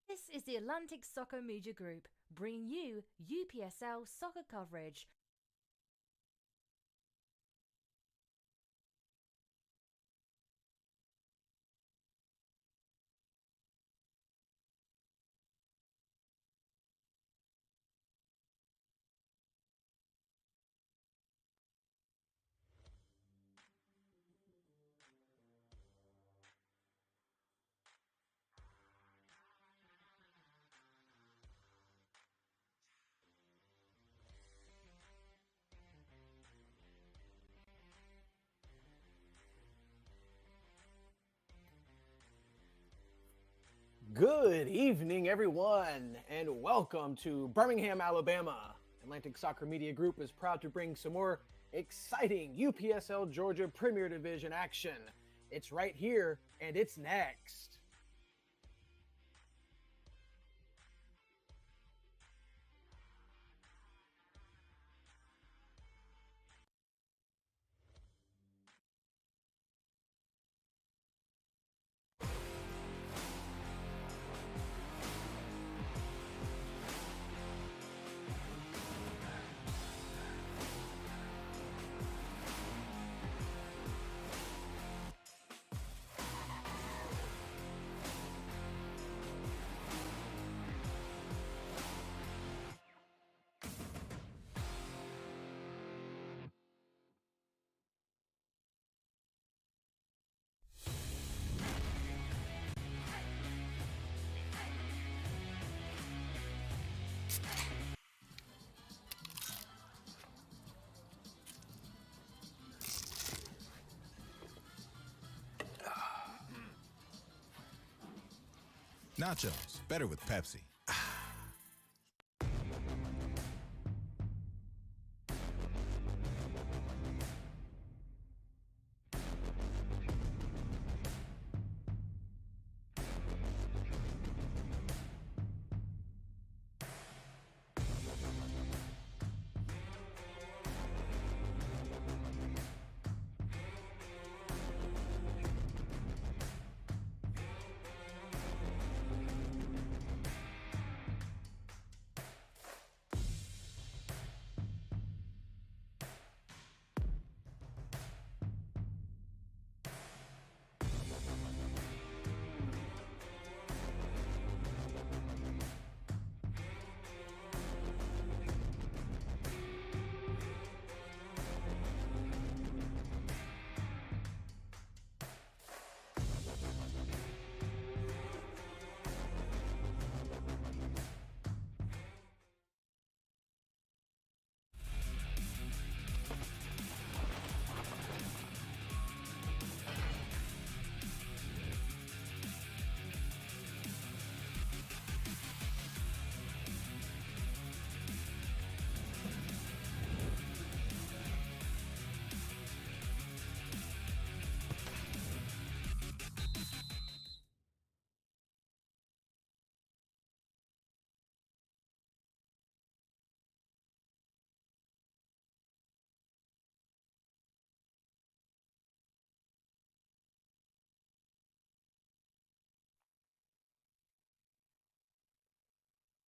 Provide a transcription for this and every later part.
This is the Atlantic Soccer Media Group, bringing you UPSL soccer coverage. Good evening, everyone, and welcome to Birmingham, Alabama. Atlantic Soccer Media Group is proud to bring some more exciting UPSL Georgia Premier Division action. It's right here, and it's next. Nachos, better with Pepsi.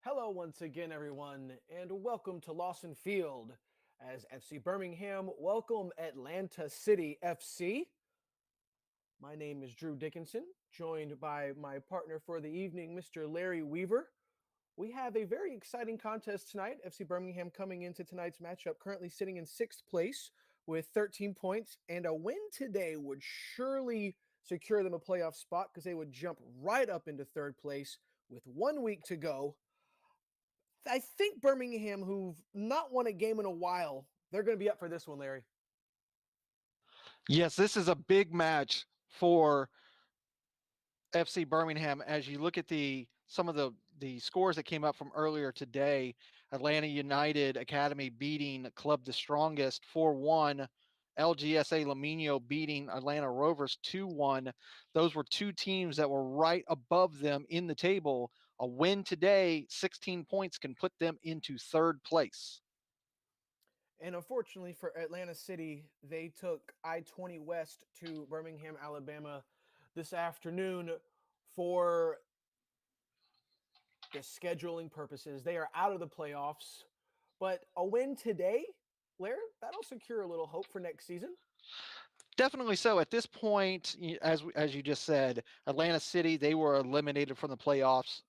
Hello, once again, everyone, and welcome to Lawson Field as FC Birmingham welcome Atlanta City FC. My name is Drew Dickinson, joined by my partner for the evening, Mr. Larry Weaver. We have a very exciting contest tonight. FC Birmingham coming into tonight's matchup, currently sitting in sixth place with 13 points, and a win today would surely secure them a playoff spot because they would jump right up into third place with 1 week to go. I think Birmingham, who've not won a game in a while, they're going to be up for this one, Larry. Yes, this is a big match for FC Birmingham. As you look at some of the scores that came up from earlier today, Atlanta United Academy beating Club the Strongest 4-1. LGSA Lamino beating Atlanta Rovers 2-1. Those were two teams that were right above them in the table. A win today, 16 points, can put them into third place. And unfortunately for Atlanta City, they took I-20 West to Birmingham, Alabama this afternoon for the scheduling purposes. They are out of the playoffs, but a win today, Blair, that'll secure a little hope for next season. Definitely so. At this point, as you just said, Atlanta City, they were eliminated from the playoffs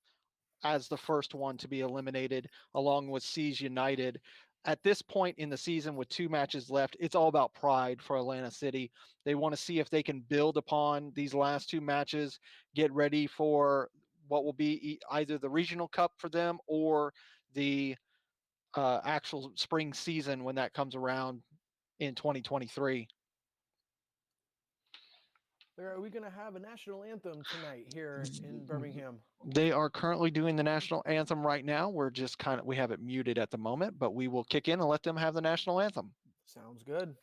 as the first one to be eliminated, along with Seas United. At this point in the season, with 2 matches left, it's all about pride for Atlanta City. They want to see if they can build upon these last 2 matches, get ready for what will be either the regional cup for them or the actual spring season when that comes around in 2023. Are we going to have a national anthem tonight here in Birmingham? They are currently doing the national anthem right now. We have it muted at the moment, but we will kick in and let them have the national anthem. Sounds good.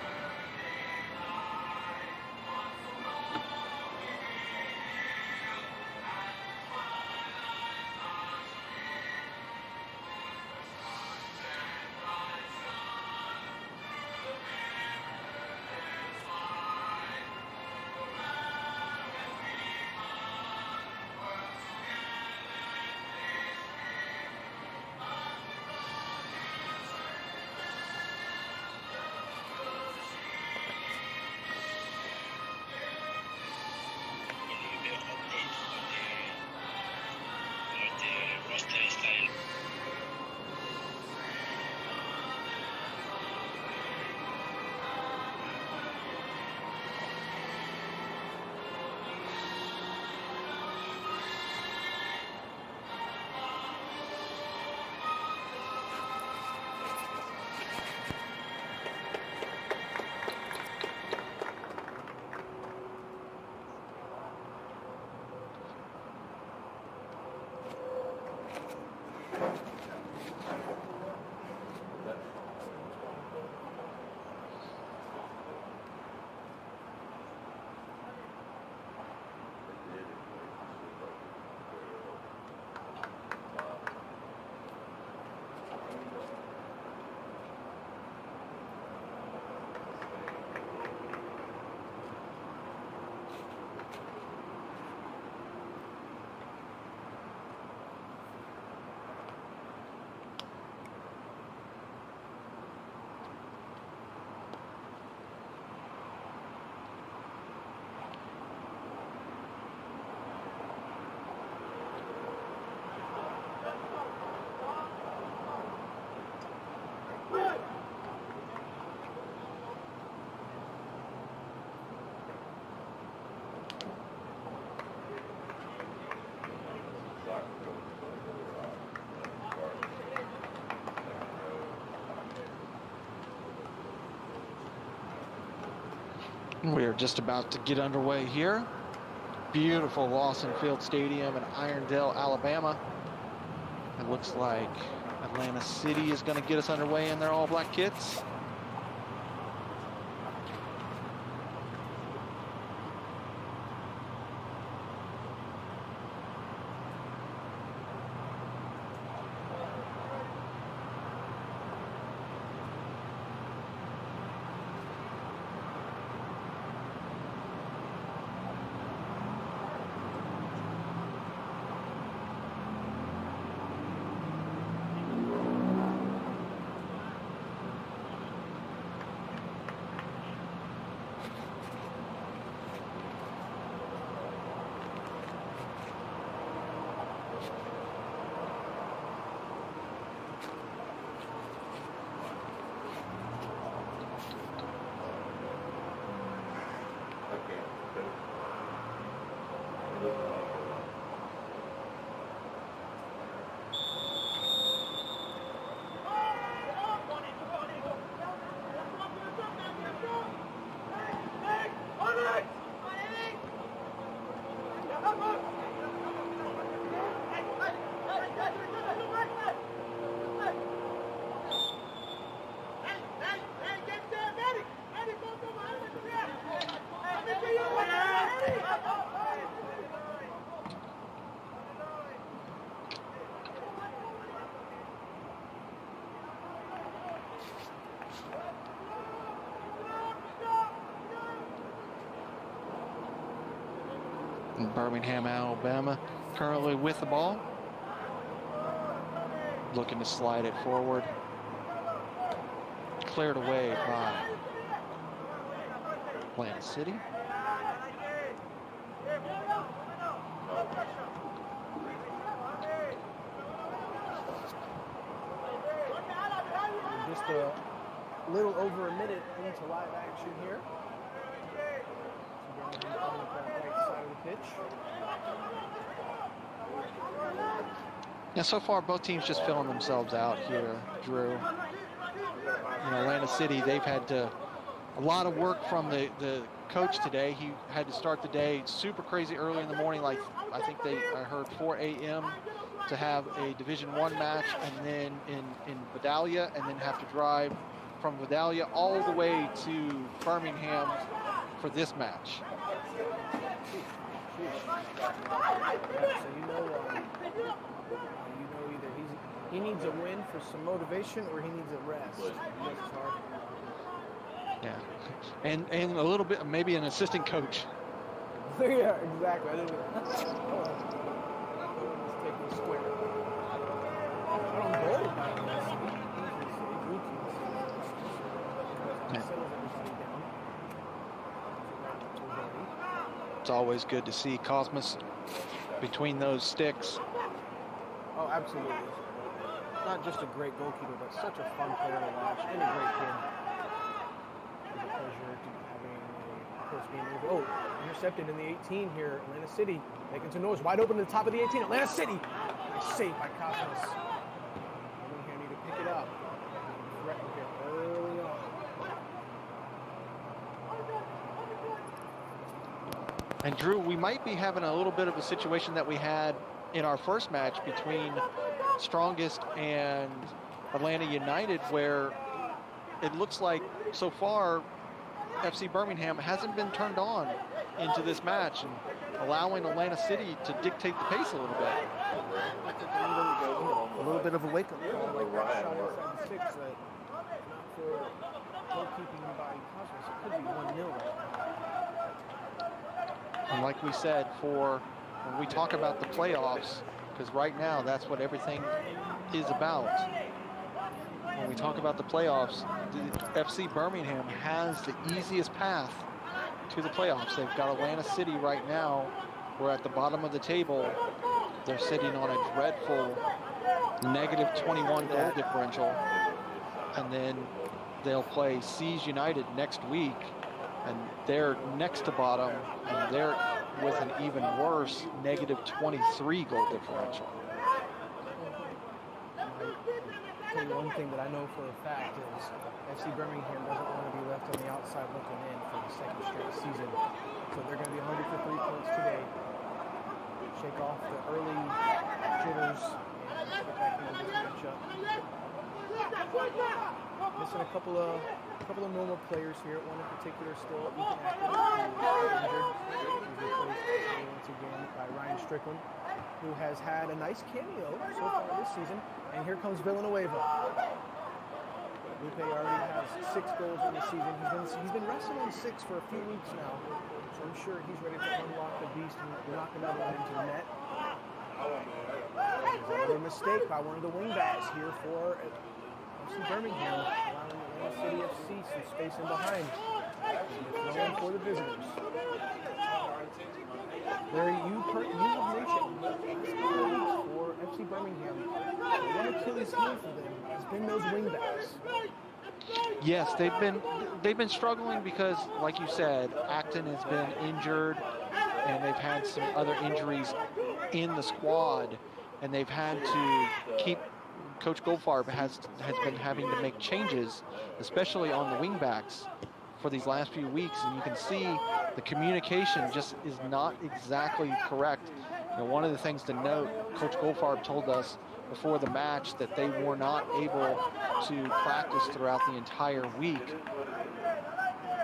We are just about to get underway here. Beautiful Lawson Field Stadium in Irondale, Alabama. It looks like Atlanta City is going to get us underway in their all-black kits. Birmingham, Alabama, currently with the ball. looking to slide it forward. Cleared away by Atlanta City. Just a little over a minute into live action here. So Birmingham coming up on the right side of the pitch. Yeah, so far both teams just filling themselves out here, Drew. You know, Atlanta City, they've had a lot of work from the coach today. He had to start the day super crazy early in the morning, like I think I heard 4 a.m. to have a Division I match, and then in Vidalia, and then have to drive from Vidalia all the way to Birmingham for this match. He needs a win for some motivation, or he needs a rest. Yeah, and a little bit, maybe an assistant coach. Yeah, exactly. I didn't even. Let's take the square. But on goal, it's always good to see Cosmos between those sticks. Oh, absolutely. Not just a great goalkeeper, but such a fun player to watch and a great kid. It's a pleasure to having of course, being intercepted in the 18 here. Atlanta City making some noise. Wide open to the top of the 18. Atlanta City. Nice save by Cosmos. Birmingham need to pick it up. Threatened here early on. And Drew, we might be having a little bit of a situation that we had in our first match between Strongest and Atlanta United, where it looks like so far FC Birmingham hasn't been turned on into this match and allowing Atlanta City to dictate the pace a little bit. A little bit of a wake-up call, like that shot inside the six, that not for goalkeeping by Cosmos, it could be 1-0 right now. And like we said, for when we talk about the playoffs, because right now that's what everything is about. When we talk about the playoffs, the FC Birmingham has the easiest path to the playoffs. They've got Atlanta City right now. We're at the bottom of the table. They're sitting on a dreadful -21 goal differential. And then they'll play Seas United next week, and they're next to bottom, and they're with an even worse -23 goal differential. I'll tell you one thing that I know for a fact is FC Birmingham doesn't want to be left on the outside looking in for the second straight season. So they're going to be hungry for 3 points today. Shake off the early jitters and get back into this matchup. Missing a couple of normal players here. One in particular still injured. He's replaced once again by Ryan Strickland, who has had a nice cameo so far this season. And here comes Villanueva. Lupe already has 6 goals in the season. He's been wrestling 6 for a few weeks now, so I'm sure he's ready to unlock the beast and knock another one into the net. Another mistake by one of the wingbacks here for FC Birmingham, allowing Atlanta City FC some space in behind. Throwing for the visitors. There you have mentioned for FC Birmingham. One Achilles heel for them has been those wingbacks. Yes, they've been struggling because, like you said, Acton has been injured, and they've had some other injuries in the squad, and they've had to keep. Coach Goldfarb has been having to make changes, especially on the wingbacks, for these last few weeks, and you can see the communication just is not exactly correct. You know, one of the things to note, Coach Goldfarb told us before the match that they were not able to practice throughout the entire week.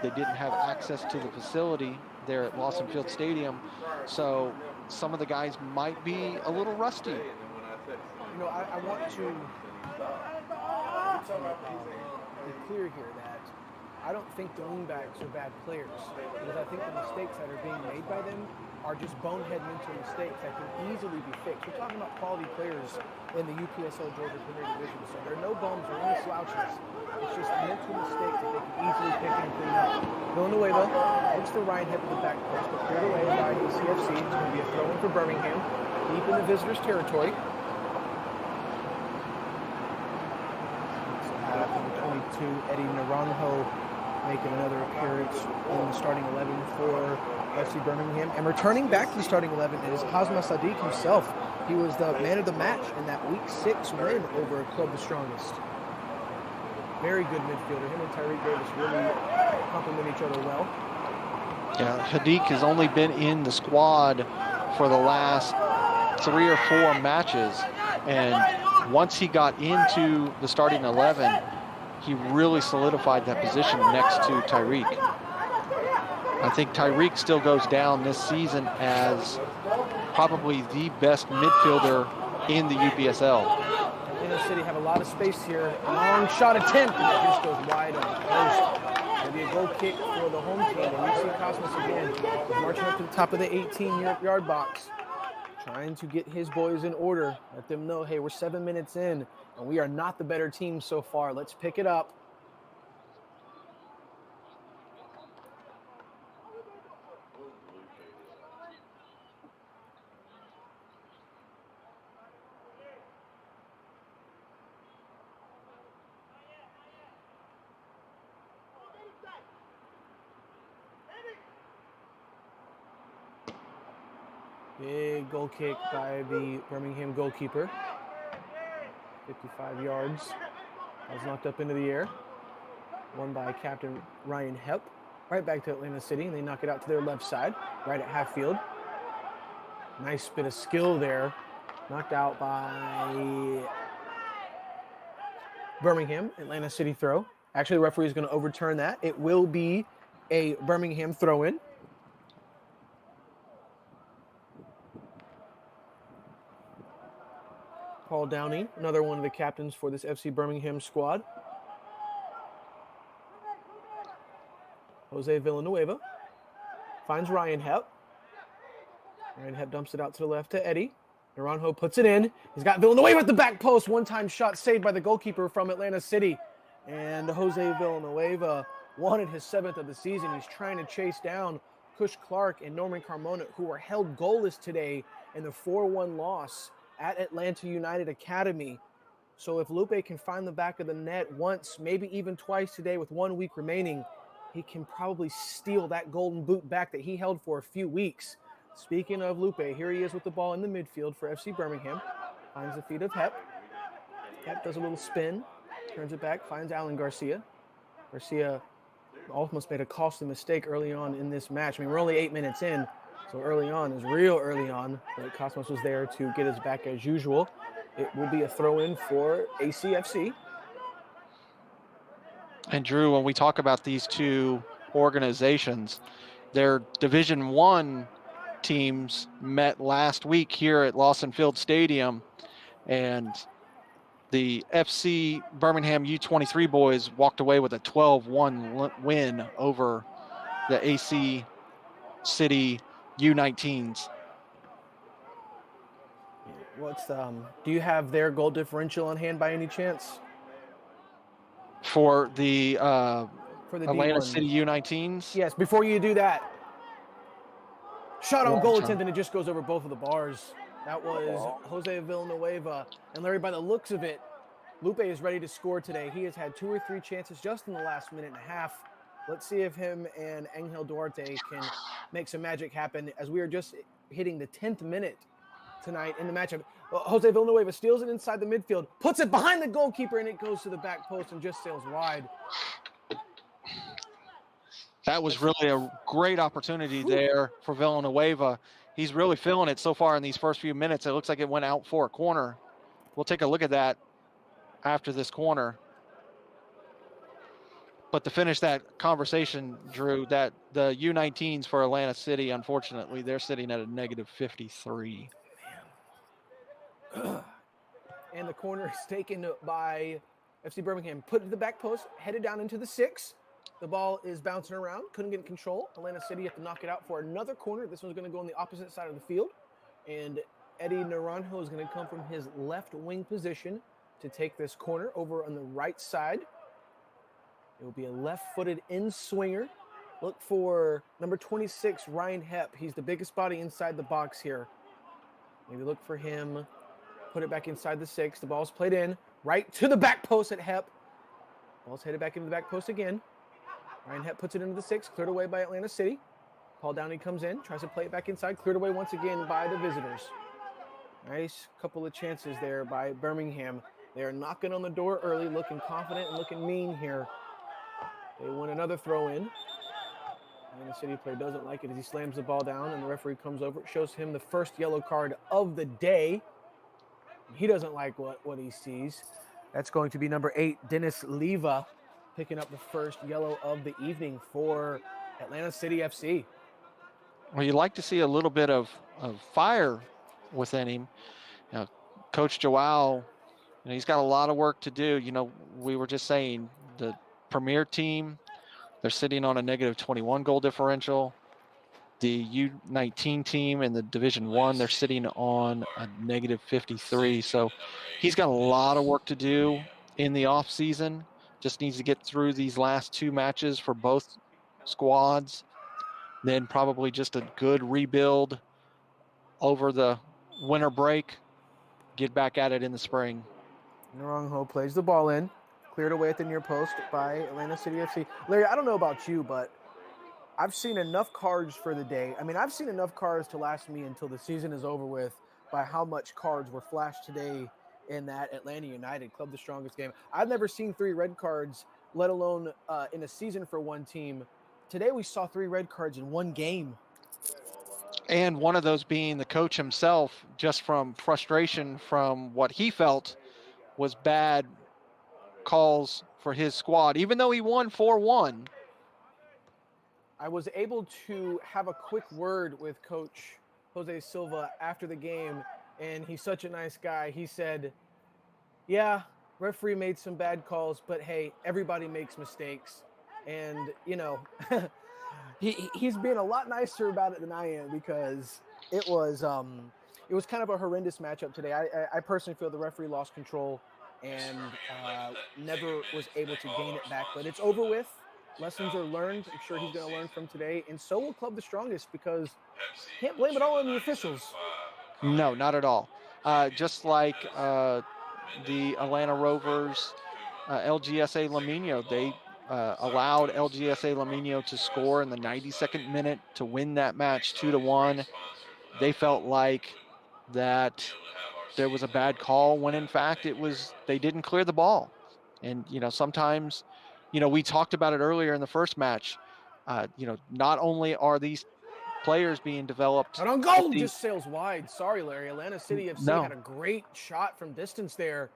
They didn't have access to the facility there at Lawson Field Stadium, so some of the guys might be a little rusty. You know, I want to be clear here that I don't think the wingbacks are bad players, because I think the mistakes that are being made by them are just bonehead mental mistakes that can easily be fixed. We're talking about quality players in the UPSL Georgia Premier Division, so there are no bums or any slouches. It's just mental mistakes that they can easily pick and clean up. Villanueva looks for Ryan Hepp at the back post, but cleared away by ACFC. It's going to be a throw-in for Birmingham, deep in the visitors' territory. Number 22, Eddie Naranjo, making another appearance in the starting 11 for FC Birmingham. And returning back to the starting 11 is Hazma Sadiq himself. He was the man of the match in that Week 6 win over Club the Strongest. Very good midfielder. Him and Tyreek Davis really complement each other well. Yeah, Hadiq has only been in the squad for the last 3 or 4 matches. And once he got into the starting 11, he really solidified that position next to Tyreek. I think Tyreek still goes down this season as probably the best midfielder in the UPSL. Atlanta City have a lot of space here. Long shot attempt, and it just goes wide on the post. It'll be a goal kick for the home team. And we see Cosmos again marching up to the top of the 18-yard box, trying to get his boys in order. Let them know, hey, we're 7 minutes in, and we are not the better team so far. Let's pick it up. Big goal kick by the Birmingham goalkeeper. 55 yards. That was knocked up into the air. Won by Captain Ryan Hepp. Right back to Atlanta City, and they knock it out to their left side, right at half field. Nice bit of skill there. Knocked out by Birmingham. Atlanta City throw. Actually, the referee is going to overturn that. It will be a Birmingham throw-in. Paul Downey, another one of the captains for this FC Birmingham squad. Jose Villanueva finds Ryan Hepp. Ryan Hepp dumps it out to the left to Eddie. Naranjo puts it in. He's got Villanueva at the back post. One-time shot saved by the goalkeeper from Atlanta City. And Jose Villanueva wanted his 7th of the season. He's trying to chase down Kush Clark and Norman Carmona, who were held goalless today in the 4-1 loss at Atlanta United Academy. So if Lupe can find the back of the net once, maybe even twice today with 1 week remaining, he can probably steal that golden boot back that he held for a few weeks. Speaking of Lupe, here he is with the ball in the midfield for FC Birmingham. Finds the feet of Hepp. Hepp does a little spin, turns it back, finds Alan Garcia. Garcia almost made a costly mistake early on in this match. I mean, we're only 8 minutes in, so early on is real early on. But Cosmos was there to get us back as usual. It will be a throw-in for ACFC. And Drew, when we talk about these two organizations, their Division I teams met last week here at Lawson Field Stadium, and the FC Birmingham U23 boys walked away with a 12-1 win over the AC City U19s. What's do you have their goal differential on hand by any chance? For the Atlanta D1. City U19s? Yes, before you do that. Shot on goal Sure. attempt, and it just goes over both of the bars. That was Jose Villanueva. And Larry, by the looks of it, Lupe is ready to score today. He has had 2 or 3 chances just in the last minute and a half. Let's see if him and Angel Duarte can make some magic happen, as we are just hitting the 10th minute tonight in the matchup. Jose Villanueva steals it inside the midfield, puts it behind the goalkeeper, and it goes to the back post and just sails wide. That was really a great opportunity there for Villanueva. He's really feeling it so far in these first few minutes. It looks like it went out for a corner. We'll take a look at that after this corner. But to finish that conversation, Drew, that the U19s for Atlanta City, unfortunately, they're sitting at a negative 53. And the corner is taken by FC Birmingham. Put it to the back post, headed down into the 6. The ball is bouncing around. Couldn't get in control. Atlanta City had to knock it out for another corner. This one's going to go on the opposite side of the field. And Eddie Naranjo is going to come from his left wing position to take this corner over on the right side. It will be a left-footed in-swinger. Look for number 26, Ryan Hepp. He's the biggest body inside the box here. Maybe look for him. Put it back inside the 6. The ball's played in. Right to the back post at Hepp. Ball's headed back into the back post again. Ryan Hepp puts it into the 6. Cleared away by Atlanta City. Paul Downey comes in. Tries to play it back inside. Cleared away once again by the visitors. Nice couple of chances there by Birmingham. They are knocking on the door early, looking confident and looking mean here. They win another throw in. And the City player doesn't like it as he slams the ball down, and the referee comes over, shows him the first yellow card of the day. He doesn't like what he sees. That's going to be number 8, Dennis Leva, picking up the first yellow of the evening for Atlanta City FC. Well, you like to see a little bit of fire within him. You know, Coach Joao, he's got a lot of work to do. We were just saying the premier team, they're sitting on a negative 21 goal differential. The U19 team in the Division 1, they're sitting on a negative 53. So he's got a lot of work to do in the offseason. Just needs to get through these last 2 matches for both squads. Then probably just a good rebuild over the winter break. Get back at it in the spring. Naranjo plays the ball in. Cleared away at the near post by Atlanta City FC. Larry, I don't know about you, but I've seen enough cards for the day. I mean, I've seen enough cards to last me until the season is over with by how much cards were flashed today in that Atlanta United Club the Strongest game. I've never seen 3 red cards, let alone in a season for one team. Today we saw 3 red cards in one game. And one of those being the coach himself, just from frustration from what he felt was bad calls for his squad, even though he won 4-1. I was able to have a quick word with Coach Jose Silva after the game, and he's such a nice guy. He said, yeah, referee made some bad calls, but hey, everybody makes mistakes. And, he's being a lot nicer about it than I am, because it was kind of a horrendous matchup today. I personally feel the referee lost control and never was able to gain it back. But it's over with. Lessons are learned. I'm sure he's going to learn from today. And so will Club the Strongest, because can't blame it all on the officials. No, not at all. Just like the Atlanta Rovers, LGSA Lamino, they allowed LGSA Lamino to score in the 92nd minute to win that match 2-1. They felt like that there was a bad call when in fact they didn't clear the ball. And sometimes we talked about it earlier in the first match. Not only are these players being developed, not on goal, just sails wide. Sorry, Larry. Atlanta City FC had a great shot from distance there.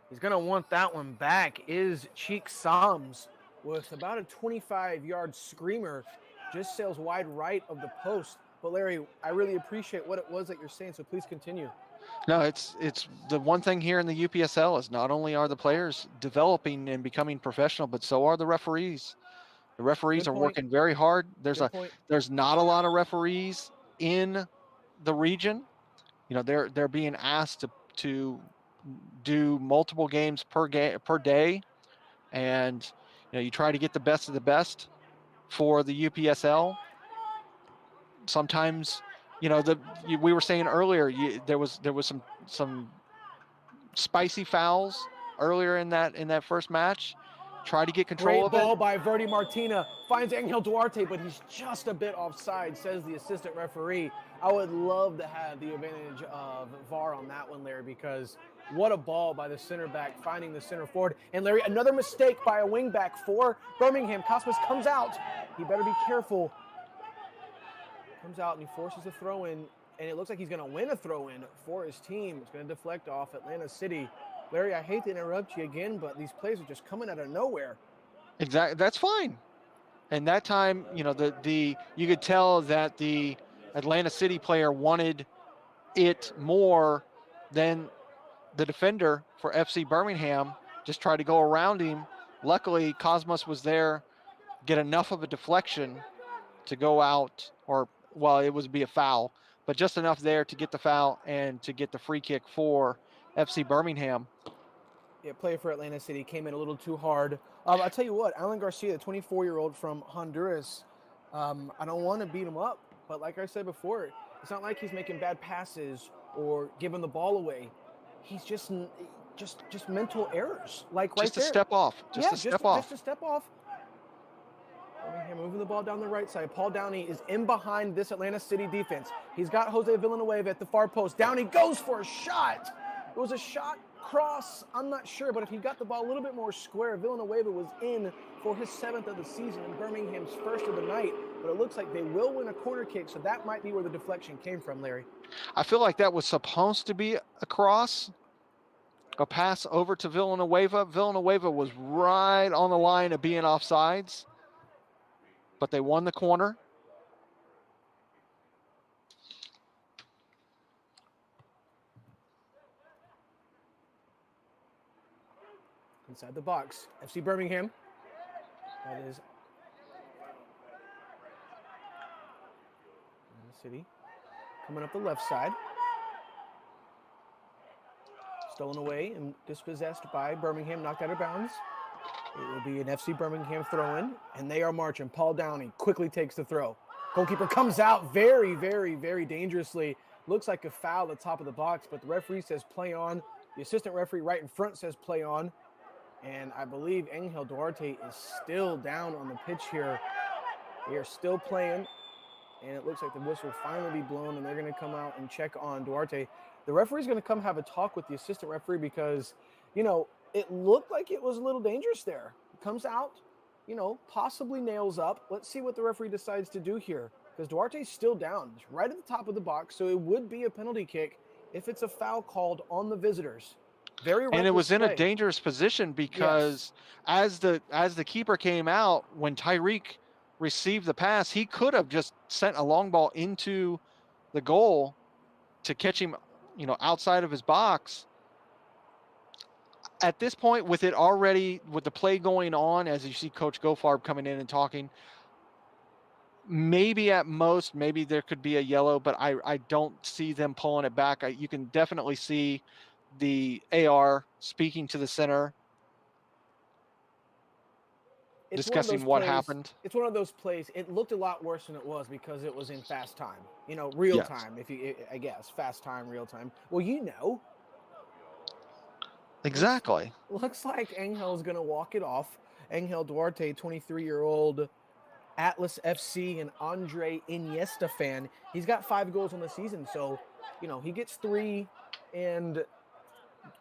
He's going to want that one back. Is Cheek Sams with about a 25-yard screamer, just sails wide right of the post. But Larry, I really appreciate what it was that you're saying, so please continue. No, it's the one thing here in the UPSL is not only are the players developing and becoming professional, but so are the referees. The referees are working very hard. There's not a lot of referees in the region. They're being asked to do multiple games per day, and you try to get the best of the best for the UPSL. Sometimes, we were saying earlier, there was some spicy fouls earlier in that first match. Try to get control of it. Great ball by Verdi Martina. Finds Angel Duarte, but he's just a bit offside, says the assistant referee. I would love to have the advantage of VAR on that one, Larry, because what a ball by the center back, finding the center forward. And Larry, another mistake by a wing back for Birmingham. Cosmas comes out. He better be careful. Comes out and he forces a throw in, and it looks like he's going to win a throw in for his team. It's going to deflect off Atlanta City. Larry, I hate to interrupt you again, but these plays are just coming out of nowhere. Exactly, that's fine. And that time, you could tell that the Atlanta City player wanted it more than the defender for FC Birmingham. Just tried to go around him. Luckily, Cosmos was there get enough of a deflection to go out, or, well, it would be a foul, but just enough there to get the foul and to get the free kick for FC Birmingham. Yeah, play for Atlanta City came in a little too hard. I'll tell you what, Alan Garcia, the 24-year-old from Honduras, I don't want to beat him up, but like I said before, it's not like he's making bad passes or giving the ball away. He's just mental errors, like right Just a there. step off. Just a step off. Just a step off. Birmingham moving the ball down the right side. Paul Downey is in behind this Atlanta City defense. He's got Jose Villanueva at the far post. Downey goes for a shot. It was a shot cross, I'm not sure, but if he got the ball a little bit more square, Villanueva was in for his 7th of the season and Birmingham's 1st of the night, but it looks like they will win a corner kick, so that might be where the deflection came from, Larry. I feel like that was supposed to be a cross, a pass over to Villanueva. Villanueva was right on the line of being offsides, but they won the corner. Inside the box, FC Birmingham. That is the City coming up the left side. Stolen away and dispossessed by Birmingham, knocked out of bounds. It will be an FC Birmingham throw-in, and they are marching. Paul Downey quickly takes the throw. Goalkeeper comes out very, very, very dangerously. Looks like a foul at the top of the box, but the referee says play on. The assistant referee right in front says play on. And I believe Angel Duarte is still down on the pitch here. They are still playing, and it looks like the whistle will finally be blown, and they're going to come out and check on Duarte. The referee's going to come have a talk with the assistant referee because, you know, it looked like it was a little dangerous there. It comes out, you know, possibly nails up. Let's see what the referee decides to do here because Duarte's still down. It's right at the top of the box, so it would be a penalty kick if it's a foul called on the visitors. And it was in a dangerous position because as the keeper came out, when Tyreek received the pass, he could have just sent a long ball into the goal to catch him, you know, outside of his box. At this point, with it already, with the play going on, as you see Coach Gofarb coming in and talking, maybe at most, maybe there could be a yellow, but I don't see them pulling it back. You can definitely see the AR speaking to the center, discussing what happened. It's one of those plays. It looked a lot worse than it was because it was in fast time. You know, real time, I guess. Fast time, real time. Well, you know. Exactly. Looks like Angel's going to walk it off. Angel Duarte, 23-year-old Atlas FC and Andre Iniesta fan. He's got 5 goals on the season, so, you know, he gets 3 and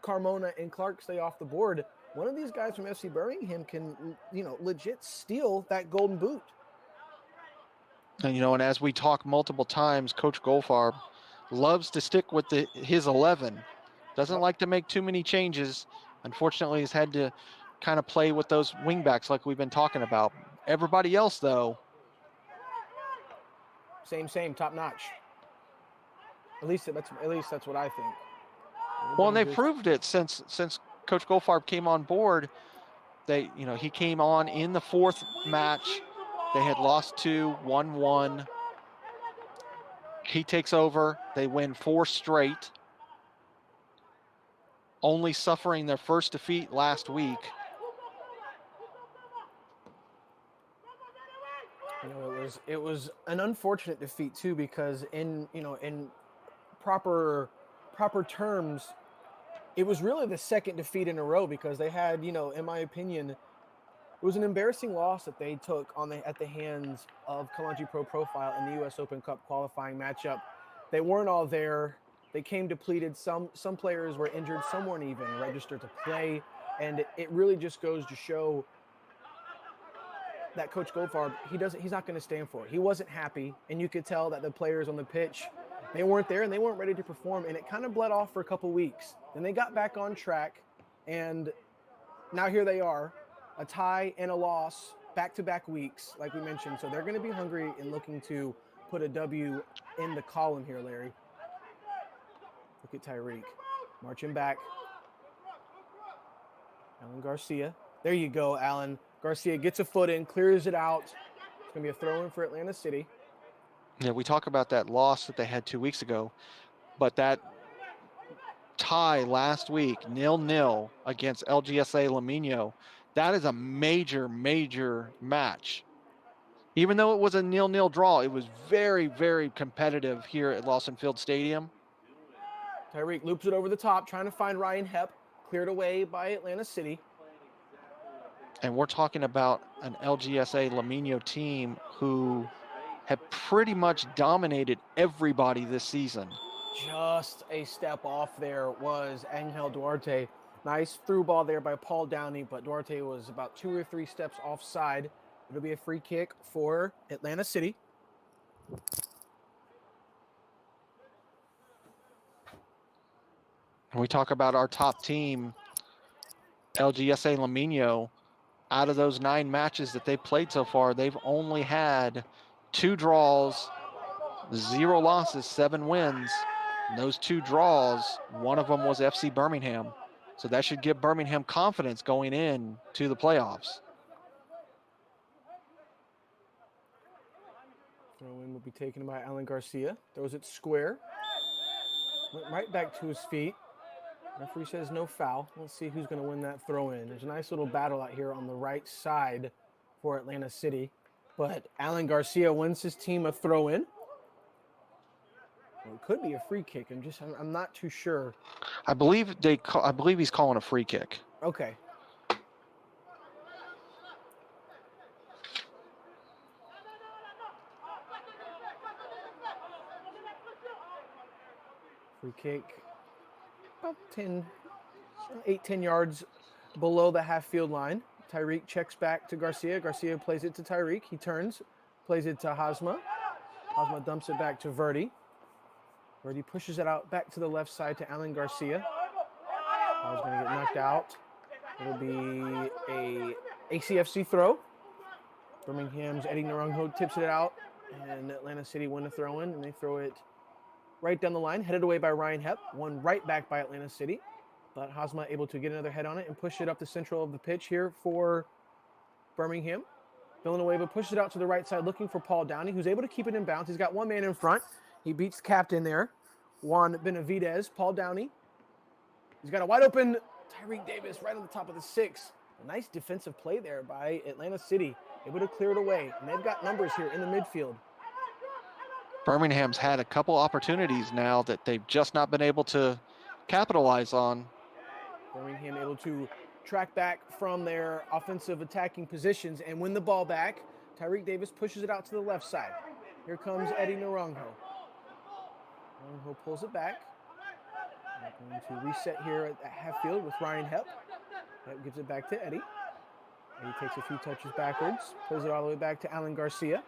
Carmona and Clark stay off the board. One of these guys from FC Birmingham can, you know, legit steal that golden boot. And, you know, and as we talk multiple times, Coach Goldfarb loves to stick with his 11. Doesn't like to make too many changes. Unfortunately, he's had to kind of play with those wingbacks like we've been talking about. Everybody else, though, same, top notch. At least that's what I think. Well, and they proved it since Coach Goldfarb came on board. He came on in the 4th match. They had lost 2, 1-1. He takes over. They win 4 straight. Only suffering their first defeat last week. You know, it was an unfortunate defeat too because in proper terms, it was really the 2nd defeat in a row because they had, you know, in my opinion, it was an embarrassing loss that they took at the hands of Kalanji Pro Profile in the U.S. Open Cup qualifying matchup. They weren't all there. They came depleted. Some players were injured. Some weren't even registered to play. And it really just goes to show that Coach Goldfarb, he's not going to stand for it. He wasn't happy, and you could tell that the players on the pitch, they weren't there and they weren't ready to perform, and it kind of bled off for a couple weeks. Then they got back on track, and now here they are, a tie and a loss, back-to-back weeks, like we mentioned. So they're going to be hungry and looking to put a W in the column here, Larry. Look at Tyreek marching back. Alan Garcia. There you go, Alan. Garcia gets a foot in, clears it out. It's going to be a throw-in for Atlanta City. Yeah, we talk about that loss that they had 2 weeks ago, but that tie last week, 0-0 against LGSA Lamino, that is a major, major match. Even though it was a 0-0 draw, it was very, very competitive here at Lawson Field Stadium. Tyreek loops it over the top, trying to find Ryan Hepp. Cleared away by Atlanta City. And we're talking about an LGSA Lamino team who have pretty much dominated everybody this season. Just a step off there was Angel Duarte. Nice through ball there by Paul Downey, but Duarte was about 2 or 3 steps offside. It'll be a free kick for Atlanta City. And we talk about our top team, LGSA Lamino. Out of those 9 matches that they've played so far, they've only had 2 draws, 0 losses, 7 wins. And those 2 draws, one of them was FC Birmingham. So that should give Birmingham confidence going in to the playoffs. Throw-in will be taken by Alan Garcia. Throws it square. Went right back to his feet. Referee says no foul. Let's see who's going to win that throw-in. There's a nice little battle out here on the right side for Atlanta City. But Alan Garcia wins his team a throw-in. Well, it could be a free kick. I'm not too sure. I believe he's calling a free kick. Okay. Free kick. About 10 yards below the half-field line. Tyreek checks back to Garcia. Garcia plays it to Tyreek. He turns, plays it to Hazma. Hazma dumps it back to Verdi. Verdi pushes it out back to the left side to Alan Garcia. Ball's going to get knocked out. It'll be a ACFC throw. Birmingham's Eddie Naranjo tips it out, and Atlanta City win a throw-in, and they throw it right down the line, headed away by Ryan Hepp, one right back by Atlanta City. But Hazma able to get another head on it and push it up the central of the pitch here for Birmingham. Villanueva pushes it out to the right side, looking for Paul Downey, who's able to keep it in bounds. He's got one man in front. He beats the captain there, Juan Benavidez. Paul Downey. He's got a wide open Tyreek Davis right on the top of the 6. A nice defensive play there by Atlanta City, able to clear it away. And they've got numbers here in the midfield. Birmingham's had a couple opportunities now that they've just not been able to capitalize on. Birmingham able to track back from their offensive attacking positions and win the ball back. Tyreek Davis pushes it out to the left side. Here comes Eddie Naranjo. Naranjo pulls it back. Going to reset here at half field with Ryan Hepp. Hepp gives it back to Eddie. Eddie takes a few touches backwards, plays it all the way back to Alan Garcia.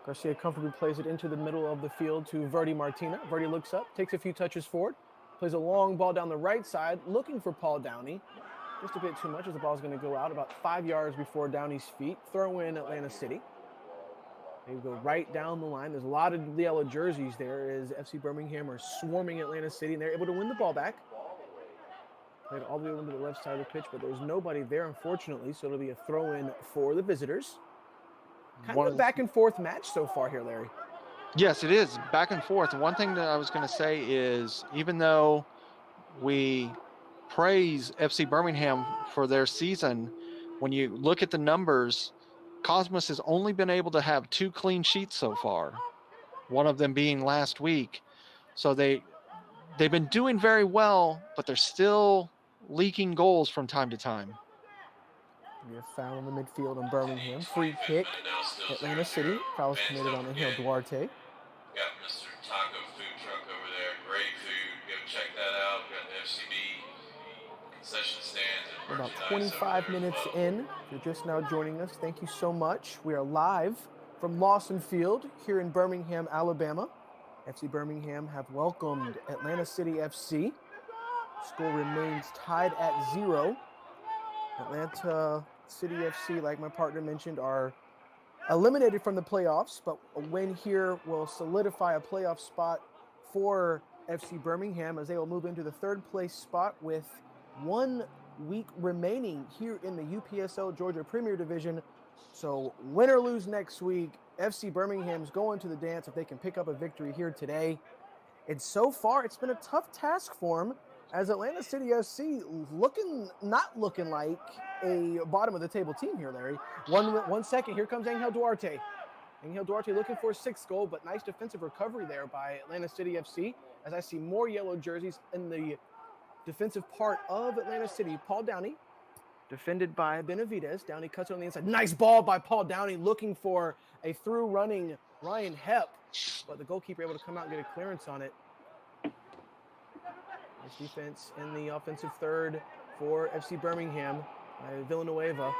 Garcia comfortably plays it into the middle of the field to Verdi Martina. Verdi looks up, takes a few touches forward, plays a long ball down the right side, looking for Paul Downey. Just a bit too much as the ball's going to go out about 5 yards before Downey's feet. Throw in Atlanta City. They go right down the line. There's a lot of yellow jerseys there as FC Birmingham are swarming Atlanta City, and they're able to win the ball back. Played all the way over to the left side of the pitch, but there's nobody there, unfortunately, so it'll be a throw-in for the visitors. Kind of a back-and-forth match so far here, Larry. Yes, it is back and forth. And one thing that I was going to say is, even though we praise FC Birmingham for their season, when you look at the numbers, Cosmos has only been able to have 2 clean sheets so far, one of them being last week. So they've been doing very well, but they're still leaking goals from time to time. We have foul in the midfield on Birmingham. Free kick, Atlanta City. Foul is committed on Angel Duarte. Got Mr. Taco Food Truck over there. Great food. Go check that out. We got the FCB concession stands. We're about 25 minutes in. If you're just now joining us, thank you so much. We are live from Lawson Field here in Birmingham, Alabama. FC Birmingham have welcomed Atlanta City FC. Score remains tied at 0. Atlanta City FC, like my partner mentioned, are eliminated from the playoffs, but a win here will solidify a playoff spot for FC Birmingham as they will move into the 3rd place spot with 1 week remaining here in the UPSL Georgia Premier Division. So win or lose next week, FC Birmingham's going to the dance if they can pick up a victory here today. And so far, it's been a tough task for them, as Atlanta City FC not looking like a bottom of the table team here, Larry. One second, here comes Angel Duarte. Angel Duarte looking for a 6th goal, but nice defensive recovery there by Atlanta City FC, as I see more yellow jerseys in the defensive part of Atlanta City. Paul Downey, defended by Benavides. Downey cuts it on the inside. Nice ball by Paul Downey, looking for a through running Ryan Hepp, but the goalkeeper able to come out and get a clearance on it. Nice defense in the offensive third for FC Birmingham by Villanueva.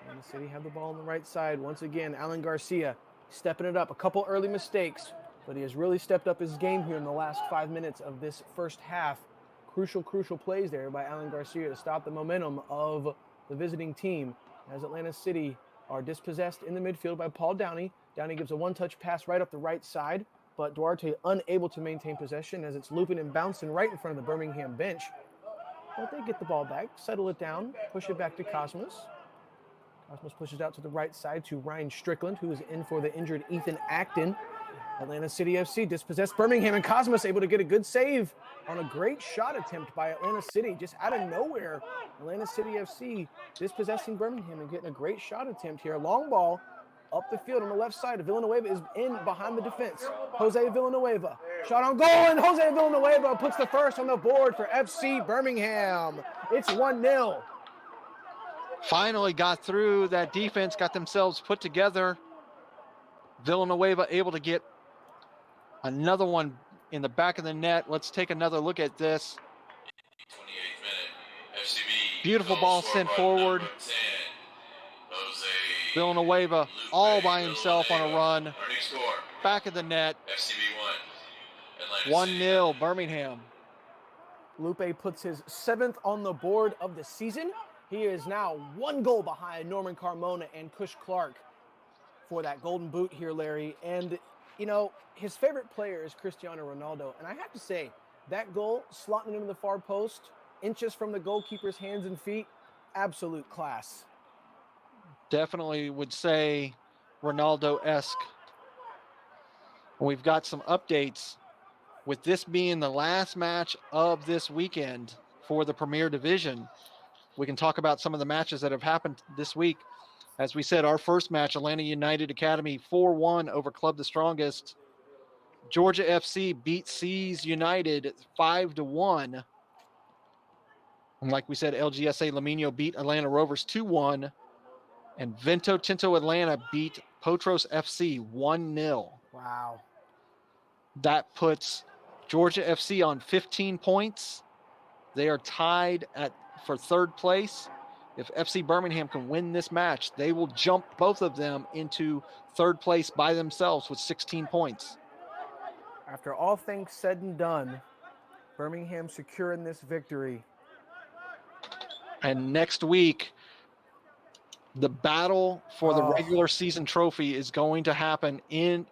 And the City have the ball on the right side. Once again, Alan Garcia stepping it up. A couple early mistakes, but he has really stepped up his game here in the last 5 minutes of this first half. Crucial plays there by Alan Garcia to stop the momentum of the visiting team, as Atlanta City are dispossessed in the midfield by Paul Downey. Downey gives a one-touch pass right up the right side, but Duarte unable to maintain possession as it's looping and bouncing right in front of the Birmingham bench. But they get the ball back, settle it down, push it back to Cosmos. Cosmos pushes out to the right side to Ryan Strickland, who is in for the injured Ethan Acton. Atlanta City FC dispossessed Birmingham, and Cosmos able to get a good save on a great shot attempt by Atlanta City, just out of nowhere. Atlanta City FC dispossessing Birmingham and getting a great shot attempt here. Long ball up the field on the left side. Villanueva is in behind the defense. Jose Villanueva, shot on goal, and Jose Villanueva puts the first on the board for FC Birmingham. It's 1-0. Finally got through that defense, got themselves put together. Villanueva able to get another one in the back of the net. Let's take another look at this. 28th minute, FCB. Beautiful ball sent forward. 10, Jose Villanueva all by himself on a run. Our new score, Back of the net. FCB 1. Atlanta City 1-0 Birmingham. Lupe puts his 7th on the board of the season. He is now 1 goal behind Norman Carmona and Kush Clark for that golden boot here, Larry. And, you know, his favorite player is Cristiano Ronaldo. And I have to say, that goal, slotting it into the far post, inches from the goalkeeper's hands and feet, absolute class. Definitely would say Ronaldo-esque. We've got some updates with this being the last match of this weekend for the Premier Division. We can talk about some of the matches that have happened this week. As we said, our first match, Atlanta United Academy 4-1 over Club the Strongest. Georgia FC beat Seas United 5-1. And like we said, LGSA Lamino beat Atlanta Rovers 2-1. And Vento Tinto Atlanta beat Potros FC 1-0. Wow. That puts Georgia FC on 15 points. They are tied for 3rd place. If FC Birmingham can win this match, they will jump both of them into 3rd place by themselves with 16 points. After all things said and done, Birmingham securing this victory. And next week, the battle for the regular season trophy is going to happen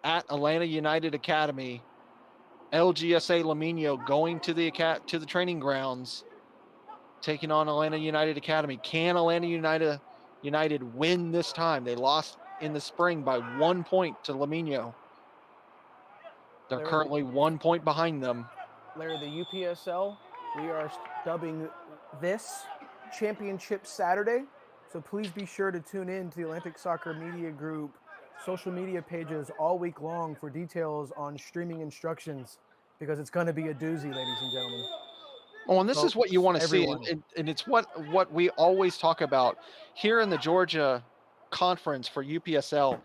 at Atlanta United Academy. LGSA Lamino going to the training grounds, taking on Atlanta United Academy. Can Atlanta United win this time? They lost in the spring by 1 point to Lamino. They're currently 1 point behind them. Larry, the UPSL, we are dubbing this Championship Saturday. So please be sure to tune in to the Atlantic Soccer Media Group social media pages all week long for details on streaming instructions, because it's going to be a doozy, ladies and gentlemen. Oh, and this is what you want to see, and it's what we always talk about here in the Georgia Conference for UPSL.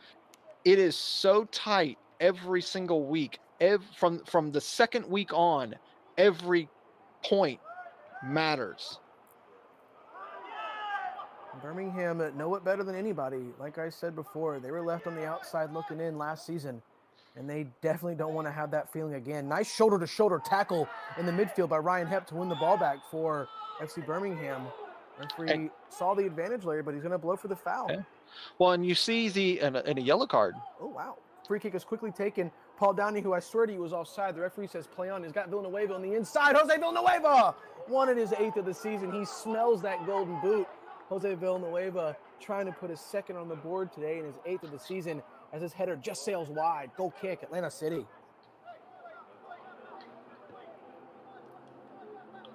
It is so tight every single week. From the second week on, every point matters. Birmingham know it better than anybody. Like I said before, they were left on the outside looking in last season, and they definitely don't want to have that feeling again. Nice shoulder-to-shoulder tackle in the midfield by Ryan Hepp to win the ball back for FC Birmingham. Referee saw the advantage, Larry, but he's going to blow for the foul. Okay. Well, and you see and a yellow card. Oh, wow. Free kick is quickly taken. Paul Downey, who I swear to you was offside. The referee says play on. He's got Villanueva on the inside. Jose Villanueva wanted his 8th of the season. He smells that golden boot. Jose Villanueva trying to put his 2nd on the board today and his 8th of the season as his header just sails wide. Goal kick, Atlanta City.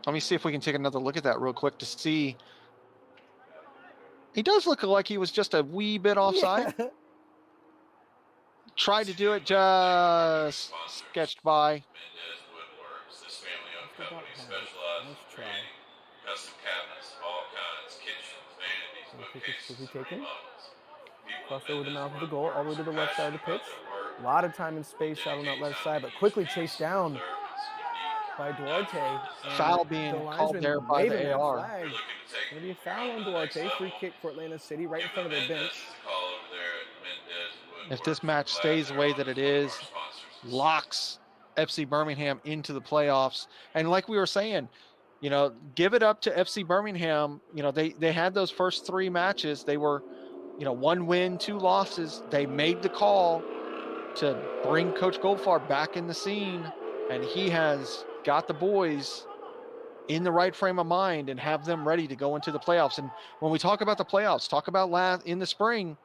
Let me see if we can take another look at that real quick to see. He does look like he was just a wee bit offside. Yeah. Tried to do it, just sketched by. Mendez Woodworks. This family-owned company specializes in Nice try. creating custom cabinets of all kinds, kitchens, vanities, bookcases, quickly taken. remodels. People Cross at over the Mendez mouth of the goal, all the way to the left side of the passionate pitch. about their work, A lot of time and space out on that left side, but quickly chased down by Duarte. And Foul being the called linesman there by the waving that AR. flag. Gonna be a foul on Duarte. Free kick for Atlanta City, right in front of their bench. If this match stays the way that it is, locks FC Birmingham into the playoffs. And like we were saying, you know, give it up to FC Birmingham. You know, they had those first 3 matches. They were, you know, 1 win, 2 losses. They made the call to bring Coach Goldfarb back in the scene, and he has got the boys in the right frame of mind and have them ready to go into the playoffs. And when we talk about the playoffs, talk about in the spring,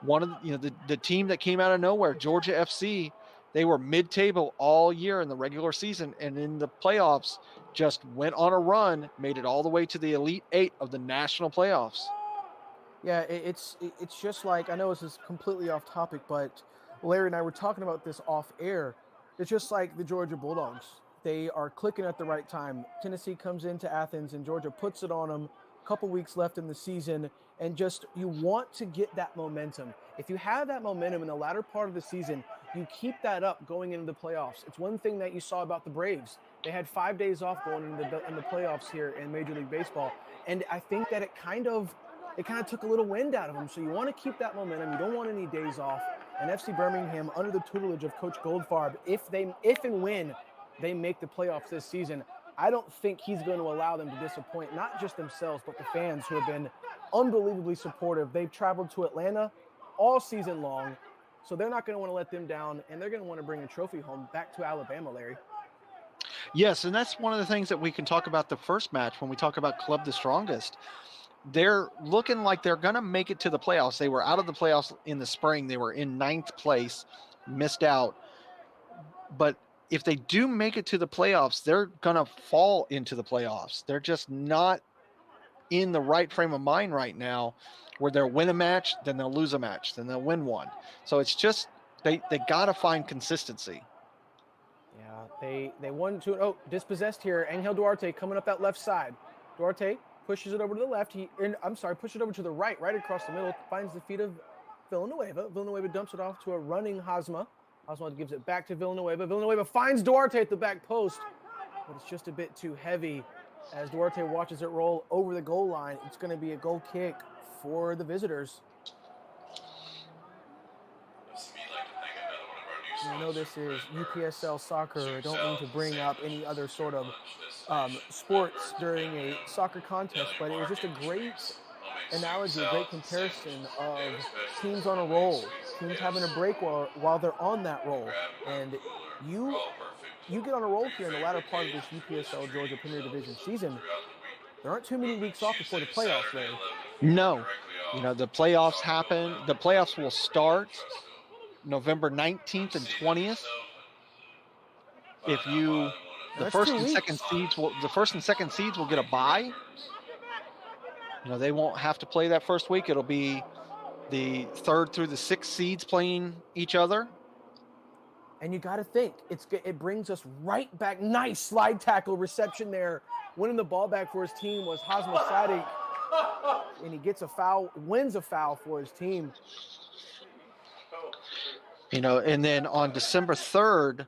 one of the, you know, the team that came out of nowhere, Georgia FC, they were mid-table all year in the regular season, and in the playoffs just went on a run, made it all the way to the Elite 8 of the national playoffs. Yeah, it's just like, I know this is completely off topic, but Larry and I were talking about this off air. It's just like the Georgia Bulldogs. They are clicking at the right time. Tennessee comes into Athens and Georgia puts it on them. A couple weeks left in the season, and just you want to get that momentum. If you have that momentum in the latter part of the season, you keep that up going into the playoffs. It's one thing that you saw about the Braves. They had 5 days off going into the playoffs here in Major League Baseball, and I think that it kind of took a little wind out of them. So you want to keep that momentum. You don't want any days off. And FC Birmingham, under the tutelage of Coach Goldfarb, if and when they make the playoffs this season, I don't think he's going to allow them to disappoint not just themselves, but the fans who have been unbelievably supportive. They've traveled to Atlanta all season long, so they're not going to want to let them down, and they're going to want to bring a trophy home back to Alabama, Larry. Yes, and that's one of the things that we can talk about the first match when we talk about Club the Strongest. They're looking like they're going to make it to the playoffs. They were out of the playoffs in the spring. They were in 9th place, missed out. But if they do make it to the playoffs, they're going to fall into the playoffs. They're just not in the right frame of mind right now, where they'll win a match, then they'll lose a match, then they'll win one. So it's just they got to find consistency. Yeah, they won to oh, dispossessed here. Angel Duarte coming up that left side. Duarte pushes it over to the left. Pushes it over to the right across the middle. Finds the feet of Villanueva. Villanueva dumps it off to a running Hazma. Hazma gives it back to Villanueva. Villanueva finds Duarte at the back post, but it's just a bit too heavy. As Duarte watches it roll over the goal line, it's going to be a goal kick for the visitors. I know this is UPSL soccer. I don't mean to bring up any other sort of sports during a soccer contest, but it was just a great analogy, a great comparison of teams on a roll, teams having a break while they're on that roll. And you get on a roll here in the latter part of this UPSL Georgia Premier Division season. There aren't too many weeks off before the playoffs, Larry. No. You know, the playoffs happen. The playoffs will start November 19th and 20th. The first and second seeds will get a bye. You know, they won't have to play that first week. It'll be the 3rd through the 6th seeds playing each other. And you got to think, it brings us right back. Nice slide tackle reception there. Winning the ball back for his team was Hazma Sadiq. And he gets a foul, wins a foul for his team. You know, and then on December 3rd,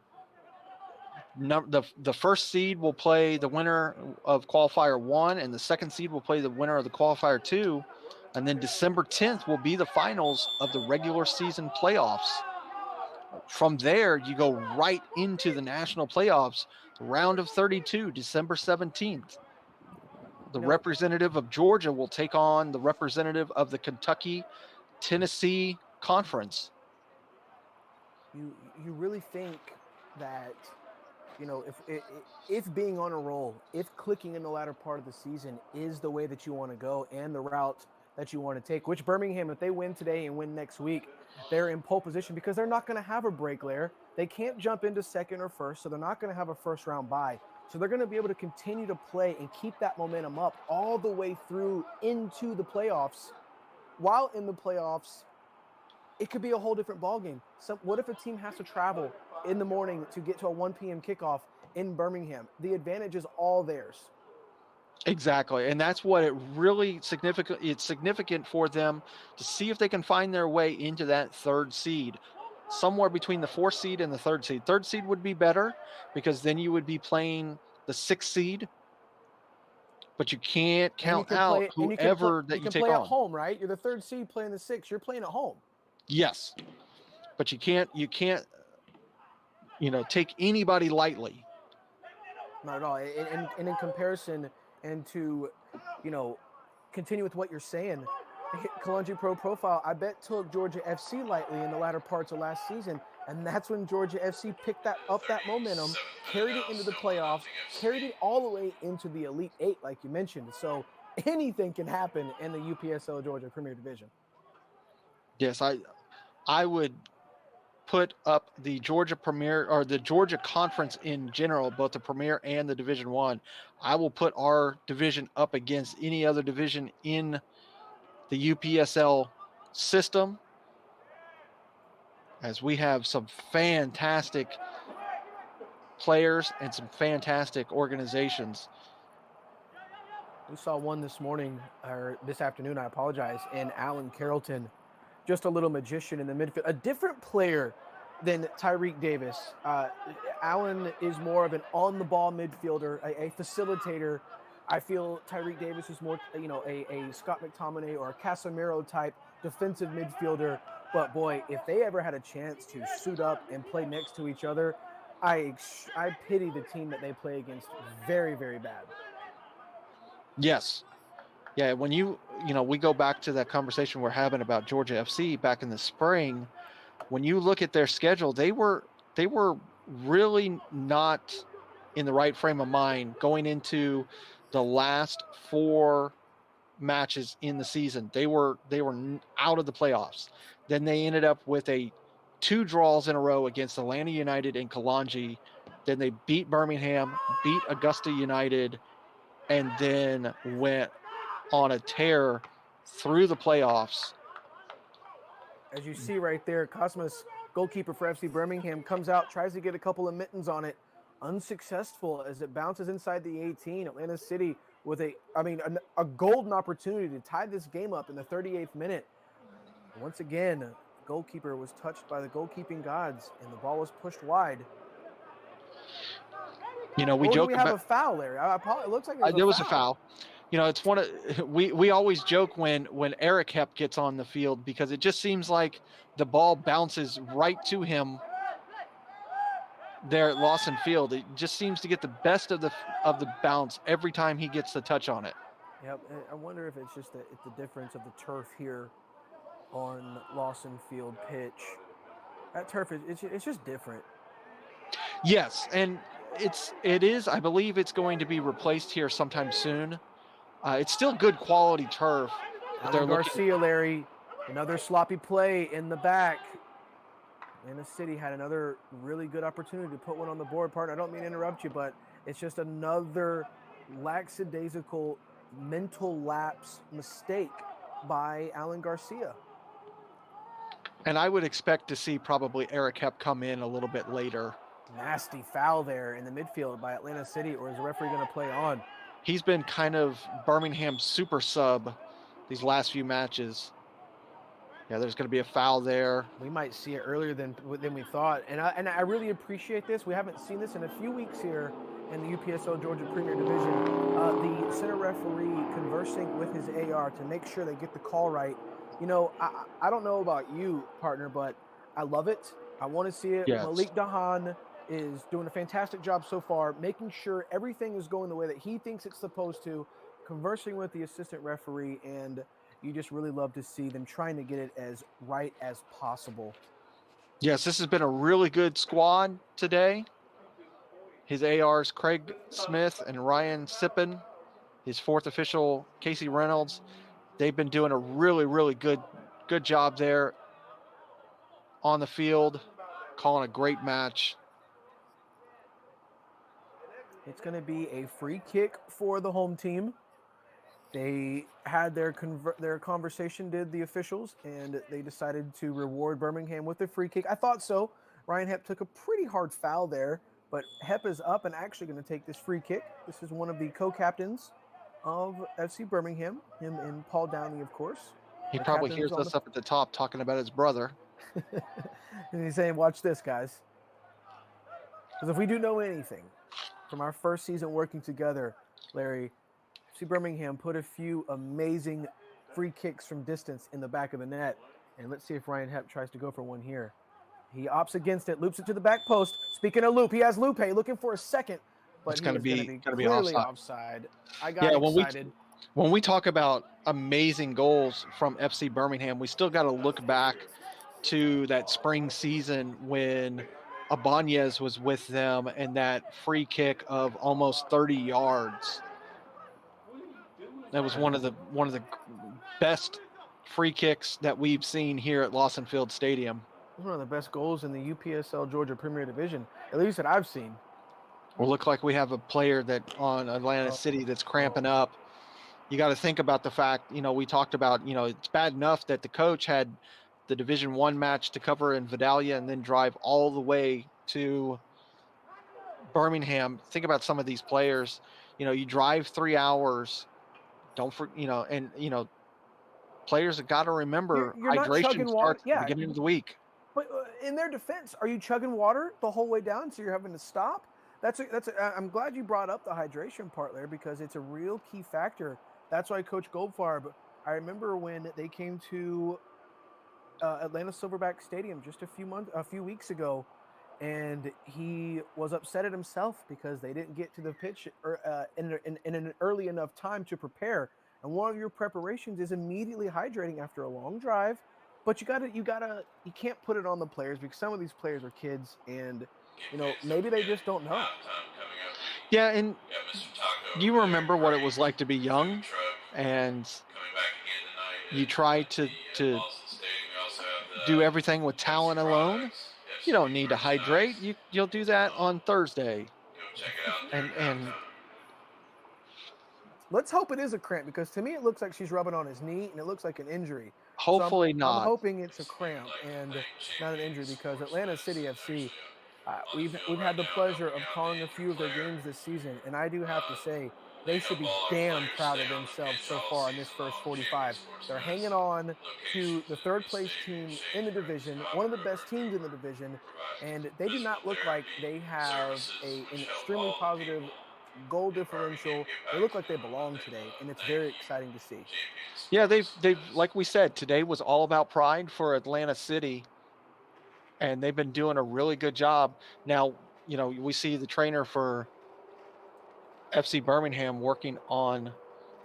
the first seed will play the winner of qualifier 1, and the second seed will play the winner of the qualifier 2. And then December 10th will be the finals of the regular season playoffs. From there, you go right into the national playoffs, round of 32, December 17th. The representative of Georgia will take on the representative of the Kentucky-Tennessee Conference. you really think that, if being on a roll, if clicking in the latter part of the season is the way that you want to go and the route that you want to take, which Birmingham, if they win today and win next week, they're in pole position because they're not going to have a break layer. They can't jump into second or first, so they're not going to have a first round bye. So they're going to be able to continue to play and keep that momentum up all the way through into the playoffs. While in the playoffs, it could be a whole different ballgame. So what if a team has to travel in the morning to get to a 1 p.m. kickoff in Birmingham? The advantage is all theirs. Exactly. And that's what it really it's significant for them to see if they can find their way into that third seed, somewhere between the 4th seed and the 3rd seed. 3rd seed would be better because then you would be playing the 6th seed, but you can't count out whoever that you can take play on. at home, right? You're the 3rd seed playing the 6th. You're playing at home. Yes. But you can't take anybody lightly. Not at all. And in comparison, and to, continue with what you're saying, Kalonji Pro Profile, I bet, took Georgia FC lightly in the latter parts of last season. And that's when Georgia FC picked up that momentum, carried it into the playoffs, carried it all the way into the Elite Eight, like you mentioned. So anything can happen in the UPSL Georgia Premier Division. Yes, I would put up the Georgia Premier, or the Georgia Conference in general, both the Premier and the Division One. I will put our division up against any other division in the UPSL system, as we have some fantastic players and some fantastic organizations. We saw one this morning, or this afternoon, I apologize, and Alan Carrollton, just a little magician in the midfield, a different player than Tyreek Davis. Alan is more of an on-the-ball midfielder, a facilitator. I feel Tyreek Davis is more, a Scott McTominay or a Casemiro type defensive midfielder. But boy, if they ever had a chance to suit up and play next to each other, I pity the team that they play against very, very bad. Yes. Yeah, when we go back to that conversation we're having about Georgia FC back in the spring, when you look at their schedule, they were really not in the right frame of mind going into the last 4 matches in the season. They were out of the playoffs. Then they ended up with 2 draws in a row against Atlanta United and Kalonji. Then they beat Birmingham, beat Augusta United, and then went on a tear through the playoffs. As you see right there, Cosmos, goalkeeper for FC Birmingham, comes out, tries to get a couple of mittens on it, unsuccessful as it bounces inside the 18. Atlanta City with a golden opportunity to tie this game up in the 38th minute. Once again, the goalkeeper was touched by the goalkeeping gods, and the ball was pushed wide. We joke about a foul there. It looks like there was a foul. It's one of we always joke when Eric Hepp gets on the field, because it just seems like the ball bounces right to him there at Lawson Field. It just seems to get the best of the bounce every time he gets the touch on it. Yep. I wonder if it's just the difference of the turf here on Lawson Field pitch. That turf it's just different. Yes, and it is. I believe it's going to be replaced here sometime soon. It's still good quality turf. Alan Garcia, Larry, another sloppy play in the back. Atlanta City had another really good opportunity to put one on the board. Partner, I don't mean to interrupt you, but it's just another lackadaisical mental lapse mistake by Alan Garcia. And I would expect to see probably Eric Hepp come in a little bit later. Nasty foul there in the midfield by Atlanta City, or is the referee going to play on? He's been kind of Birmingham's super sub these last few matches. Yeah, there's going to be a foul there. We might see it earlier than we thought, and I really appreciate this. We haven't seen this in a few weeks here in the UPSL Georgia Premier Division. The center referee conversing with his AR to make sure they get the call right. I don't know about you, partner, but I love it. I want to see it. Yes. Malik Dahan is doing a fantastic job so far, making sure everything is going the way that he thinks it's supposed to, conversing with the assistant referee, and you just really love to see them trying to get it as right as possible. Yes, this has been a really good squad today. His ARs, Craig Smith and Ryan Sippen. His fourth official, Casey Reynolds. They've been doing a really, really good job there on the field, calling a great match. It's going to be a free kick for the home team. They had their conversation, did the officials, and they decided to reward Birmingham with a free kick. I thought so. Ryan Hepp took a pretty hard foul there, but Hepp is up and actually going to take this free kick. This is one of the co-captains of FC Birmingham, him and Paul Downey, of course. He The probably captains hears on us up at the top talking about his brother. and he's saying, watch this, guys. Because if we do know anything from our first season working together, Larry, FC Birmingham put a few amazing free kicks from distance in the back of the net. And let's see if Ryan Hepp tries to go for one here. He opts against it, loops it to the back post. Speaking of loop, he has Lupe looking for a second, but It's he gonna is going to be be clearly offside. I got excited. When we talk about amazing goals from FC Birmingham, we still got to look back to that spring season when Ibanez was with them and that free kick of almost 30 yards. That was one of the best free kicks that we've seen here at Lawson Field Stadium. One of the best goals in the UPSL Georgia Premier Division, at least that I've seen. Well, look like we have a player that on Atlanta City that's cramping up. You got to think about the fact, we talked about, it's bad enough that the coach had the Division I match to cover in Vidalia and then drive all the way to Birmingham. Think about some of these players. You drive 3 hours. Players have got to remember you're not hydration chugging water. starts at the beginning of the week. But in their defense, are you chugging water the whole way down, so you're having to stop? I'm glad you brought up the hydration part there, because it's a real key factor. That's why Coach Goldfarb, I remember when they came to Atlanta Silverback Stadium just a few weeks ago, and he was upset at himself because they didn't get to the pitch in an early enough time to prepare. And one of your preparations is immediately hydrating after a long drive. But you can't put it on the players, because some of these players are kids, and maybe they just don't know. Yeah, and you remember what it was like to be young, and you try to do everything with talent alone. You don't need to hydrate. You'll do that on Thursday. And let's hope it is a cramp, because to me it looks like she's rubbing on his knee and it looks like an injury. Hopefully not. I'm hoping it's a cramp and not an injury, because Atlanta City FC, we've had the pleasure of calling a few of their games this season, and I do have to say they should be damn proud of themselves so far in this first 45. They're hanging on to the third place team in the division, one of the best teams in the division, and they do not look like they have an extremely positive goal differential. They look like they belong today, and it's very exciting to see. Yeah, they've like we said, today was all about pride for Atlanta City, and they've been doing a really good job. Now, we see the trainer for FC Birmingham working on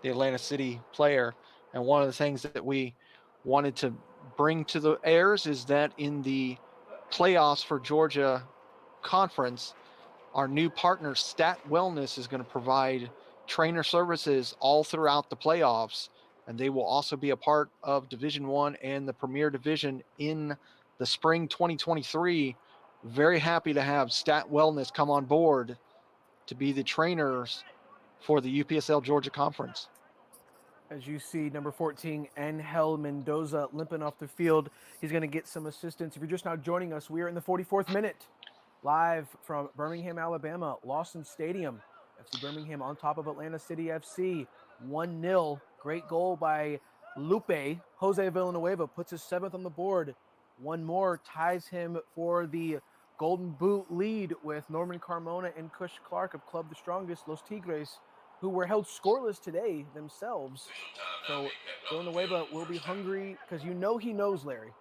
the Atlanta City player, and one of the things that we wanted to bring to the airs is that in the playoffs for Georgia Conference, our new partner Stat Wellness is going to provide trainer services all throughout the playoffs, and they will also be a part of Division I and the Premier Division in the spring 2023. Very happy to have Stat Wellness come on board to be the trainers for the UPSL Georgia Conference. As you see, number 14, Angel Mendoza limping off the field. He's going to get some assistance. If you're just now joining us, we are in the 44th minute, live from Birmingham, Alabama, Lawson Stadium. FC Birmingham on top of Atlanta City FC, 1-0. Great goal by Lupe. Jose Villanueva puts his 7th on the board. One more ties him for the Golden Boot lead with Norman Carmona and Kush Clark of Club the Strongest, Los Tigres, who were held scoreless today themselves. So Villanueva will be hungry, because he knows, Larry.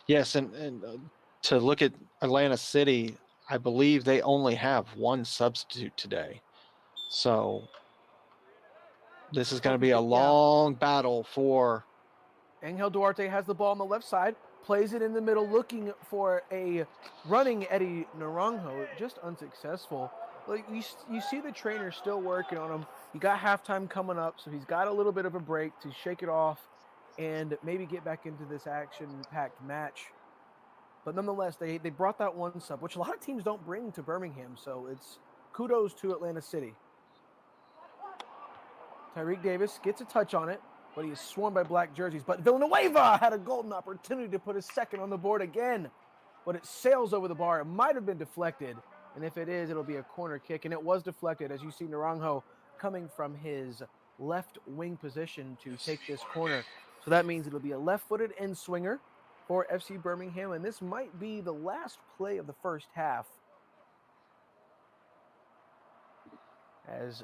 Yes, and to look at Atlanta City, I believe they only have one substitute today. So this is going to be a long battle for... Angel Duarte has the ball on the left side, plays it in the middle, looking for a running Eddie Naranjo, just unsuccessful. Like you see the trainer still working on him. You got halftime coming up, so he's got a little bit of a break to shake it off and maybe get back into this action-packed match. But nonetheless, they brought that one sub, which a lot of teams don't bring to Birmingham, so it's kudos to Atlanta City. Tyreek Davis gets a touch on it, but he is swarmed by black jerseys. But Villanueva had a golden opportunity to put his second on the board again, but it sails over the bar. It might have been deflected, and if it is, it'll be a corner kick, and it was deflected, as you see Naranjo coming from his left wing position to take this corner. So that means it'll be a left-footed end swinger for FC Birmingham, and this might be the last play of the first half, as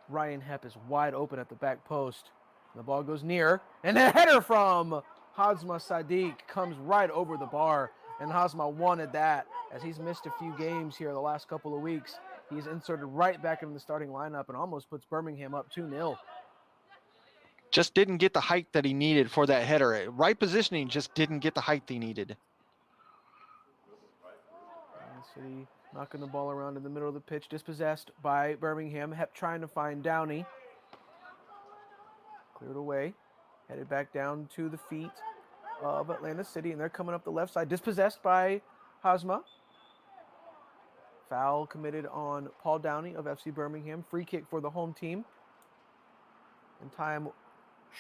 Ryan Hepp is wide open at the back post. The ball goes near, and a header from Hazma Sadiq comes right over the bar, and Hazma wanted that, as he's missed a few games here the last couple of weeks. He's inserted right back into the starting lineup and almost puts Birmingham up 2-0. Just didn't get the height that he needed for that header. Right positioning, just didn't get the height he needed. City knocking the ball around in the middle of the pitch, dispossessed by Birmingham. Hepp trying to find Downey. Cleared away, headed back down to the feet of Atlanta City, and they're coming up the left side, dispossessed by Hazma. Foul committed on Paul Downey of FC Birmingham. Free kick for the home team. And time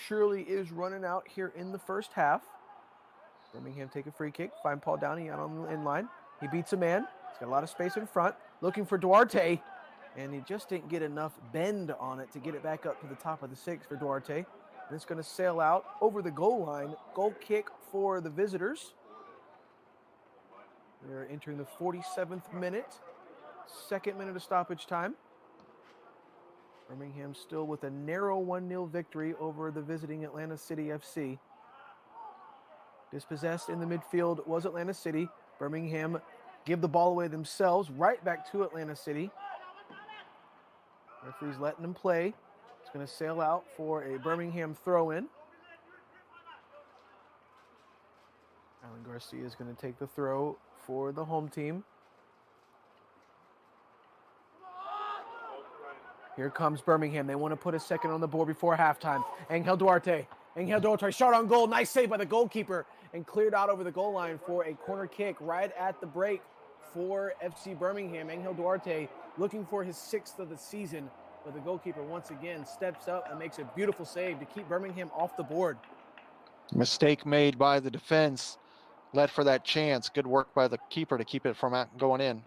surely is running out here in the first half. Birmingham take a free kick, find Paul Downey out on the end line. He beats a man. He's got a lot of space in front, looking for Duarte, and he just didn't get enough bend on it to get it back up to the top of the six for Duarte. And it's going to sail out over the goal line. Goal kick for the visitors. They're entering the 47th minute, second minute of stoppage time. Birmingham still with a narrow 1-0 victory over the visiting Atlanta City FC. Dispossessed in the midfield was Atlanta City. Birmingham give the ball away themselves, right back to Atlanta City. Referee's letting them play. It's going to sail out for a Birmingham throw-in. Alan Garcia is going to take the throw for the home team. Here comes Birmingham. They want to put a second on the board before halftime. Angel Duarte shot on goal. Nice save by the goalkeeper and cleared out over the goal line for a corner kick right at the break for FC Birmingham. Angel Duarte looking for his 6th of the season, but the goalkeeper once again steps up and makes a beautiful save to keep Birmingham off the board. Mistake made by the defense led for that chance. Good work by the keeper to keep it from going in.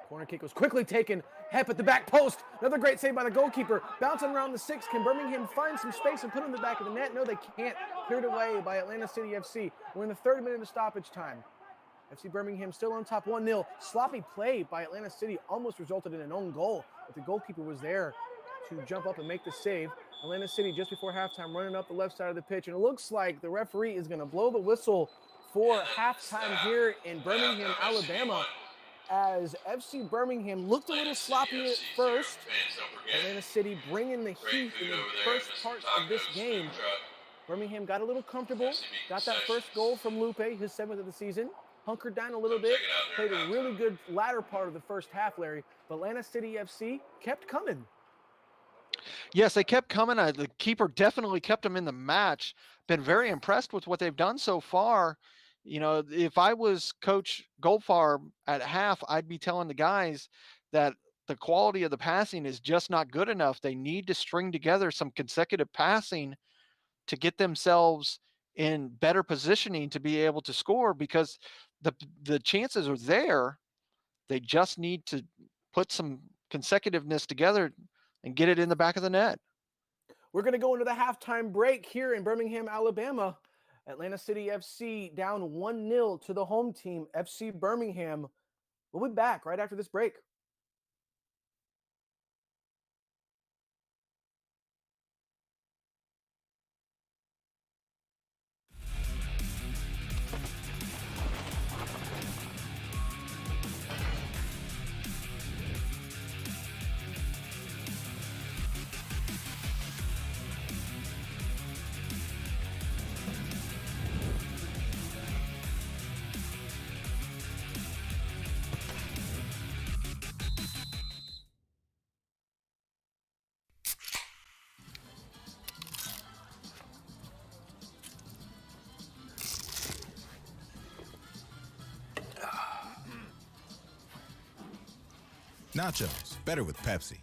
Corner kick was quickly taken. Hepp at the back post. Another great save by the goalkeeper. Bouncing around the 6. Can Birmingham find some space and put it in the back of the net? No, they can't. Cleared away by Atlanta City FC. We're in the 3rd minute of stoppage time. FC Birmingham still on top 1-0. Sloppy play by Atlanta City almost resulted in an own goal, but the goalkeeper was there to jump up and make the save. Atlanta City just before halftime running up the left side of the pitch, and it looks like the referee is going to blow the whistle for halftime here in Birmingham, Alabama, as FC Birmingham looked a little sloppy at first. Atlanta City bringing the heat in the first part of this game. Birmingham got a little comfortable, got that first goal from Lupe, his 7th of the season, hunkered down a little bit, played a really good latter part of the first half, Larry, but Atlanta City FC kept coming. Yes, they kept coming. The keeper definitely kept them in the match. Been very impressed with what they've done so far. You know, if I was Coach Goldfarb at half, I'd be telling the guys that the quality of the passing is just not good enough. They need to string together some consecutive passing to get themselves in better positioning to be able to score, because the chances are there. They just need to put some consecutiveness together and get it in the back of the net. We're going to go into the halftime break here in Birmingham, Alabama. Atlanta City FC down 1-0 to the home team, FC Birmingham. We'll be back right after this break. Nachos, better with Pepsi.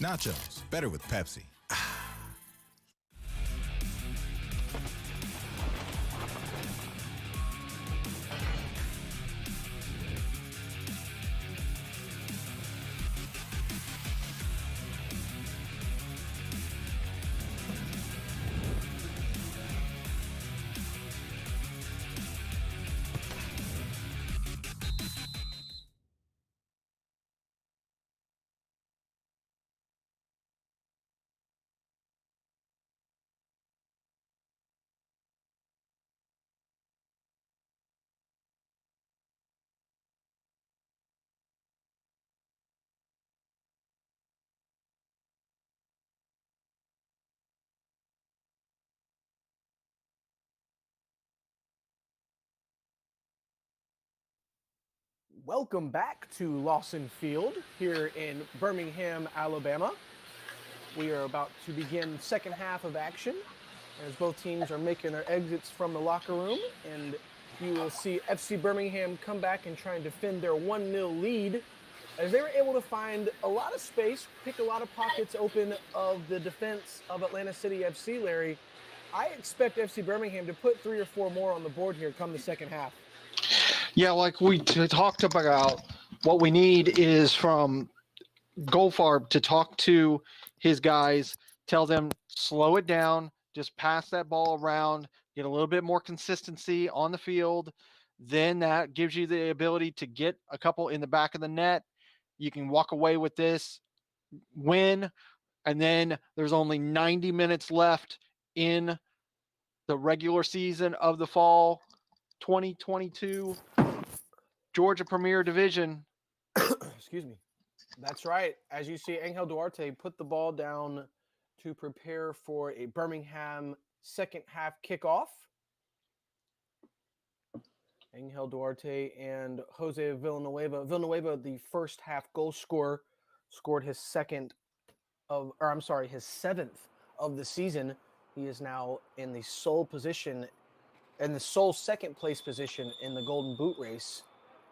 Nachos, better with Pepsi. Welcome back to Lawson Field here in Birmingham, Alabama. We are about to begin the second half of action as both teams are making their exits from the locker room, and you will see FC Birmingham come back and try and defend their 1-0 lead as they were able to find a lot of space, pick a lot of pockets open of the defense of Atlanta City FC, Larry. I expect FC Birmingham to put 3 or 4 more on the board here come the second half. Yeah, like we talked about, what we need is from Goldfarb to talk to his guys, tell them slow it down, just pass that ball around, get a little bit more consistency on the field. Then that gives you the ability to get a couple in the back of the net. You can walk away with this win, and then there's only 90 minutes left in the regular season of the fall 2022 Georgia Premier Division. Excuse me. That's right. As you see, Angel Duarte put the ball down to prepare for a Birmingham second half kickoff. Angel Duarte and Jose Villanueva. Villanueva, the first half goal scorer, scored his seventh of the season. He is now in the sole second place position in the Golden Boot race.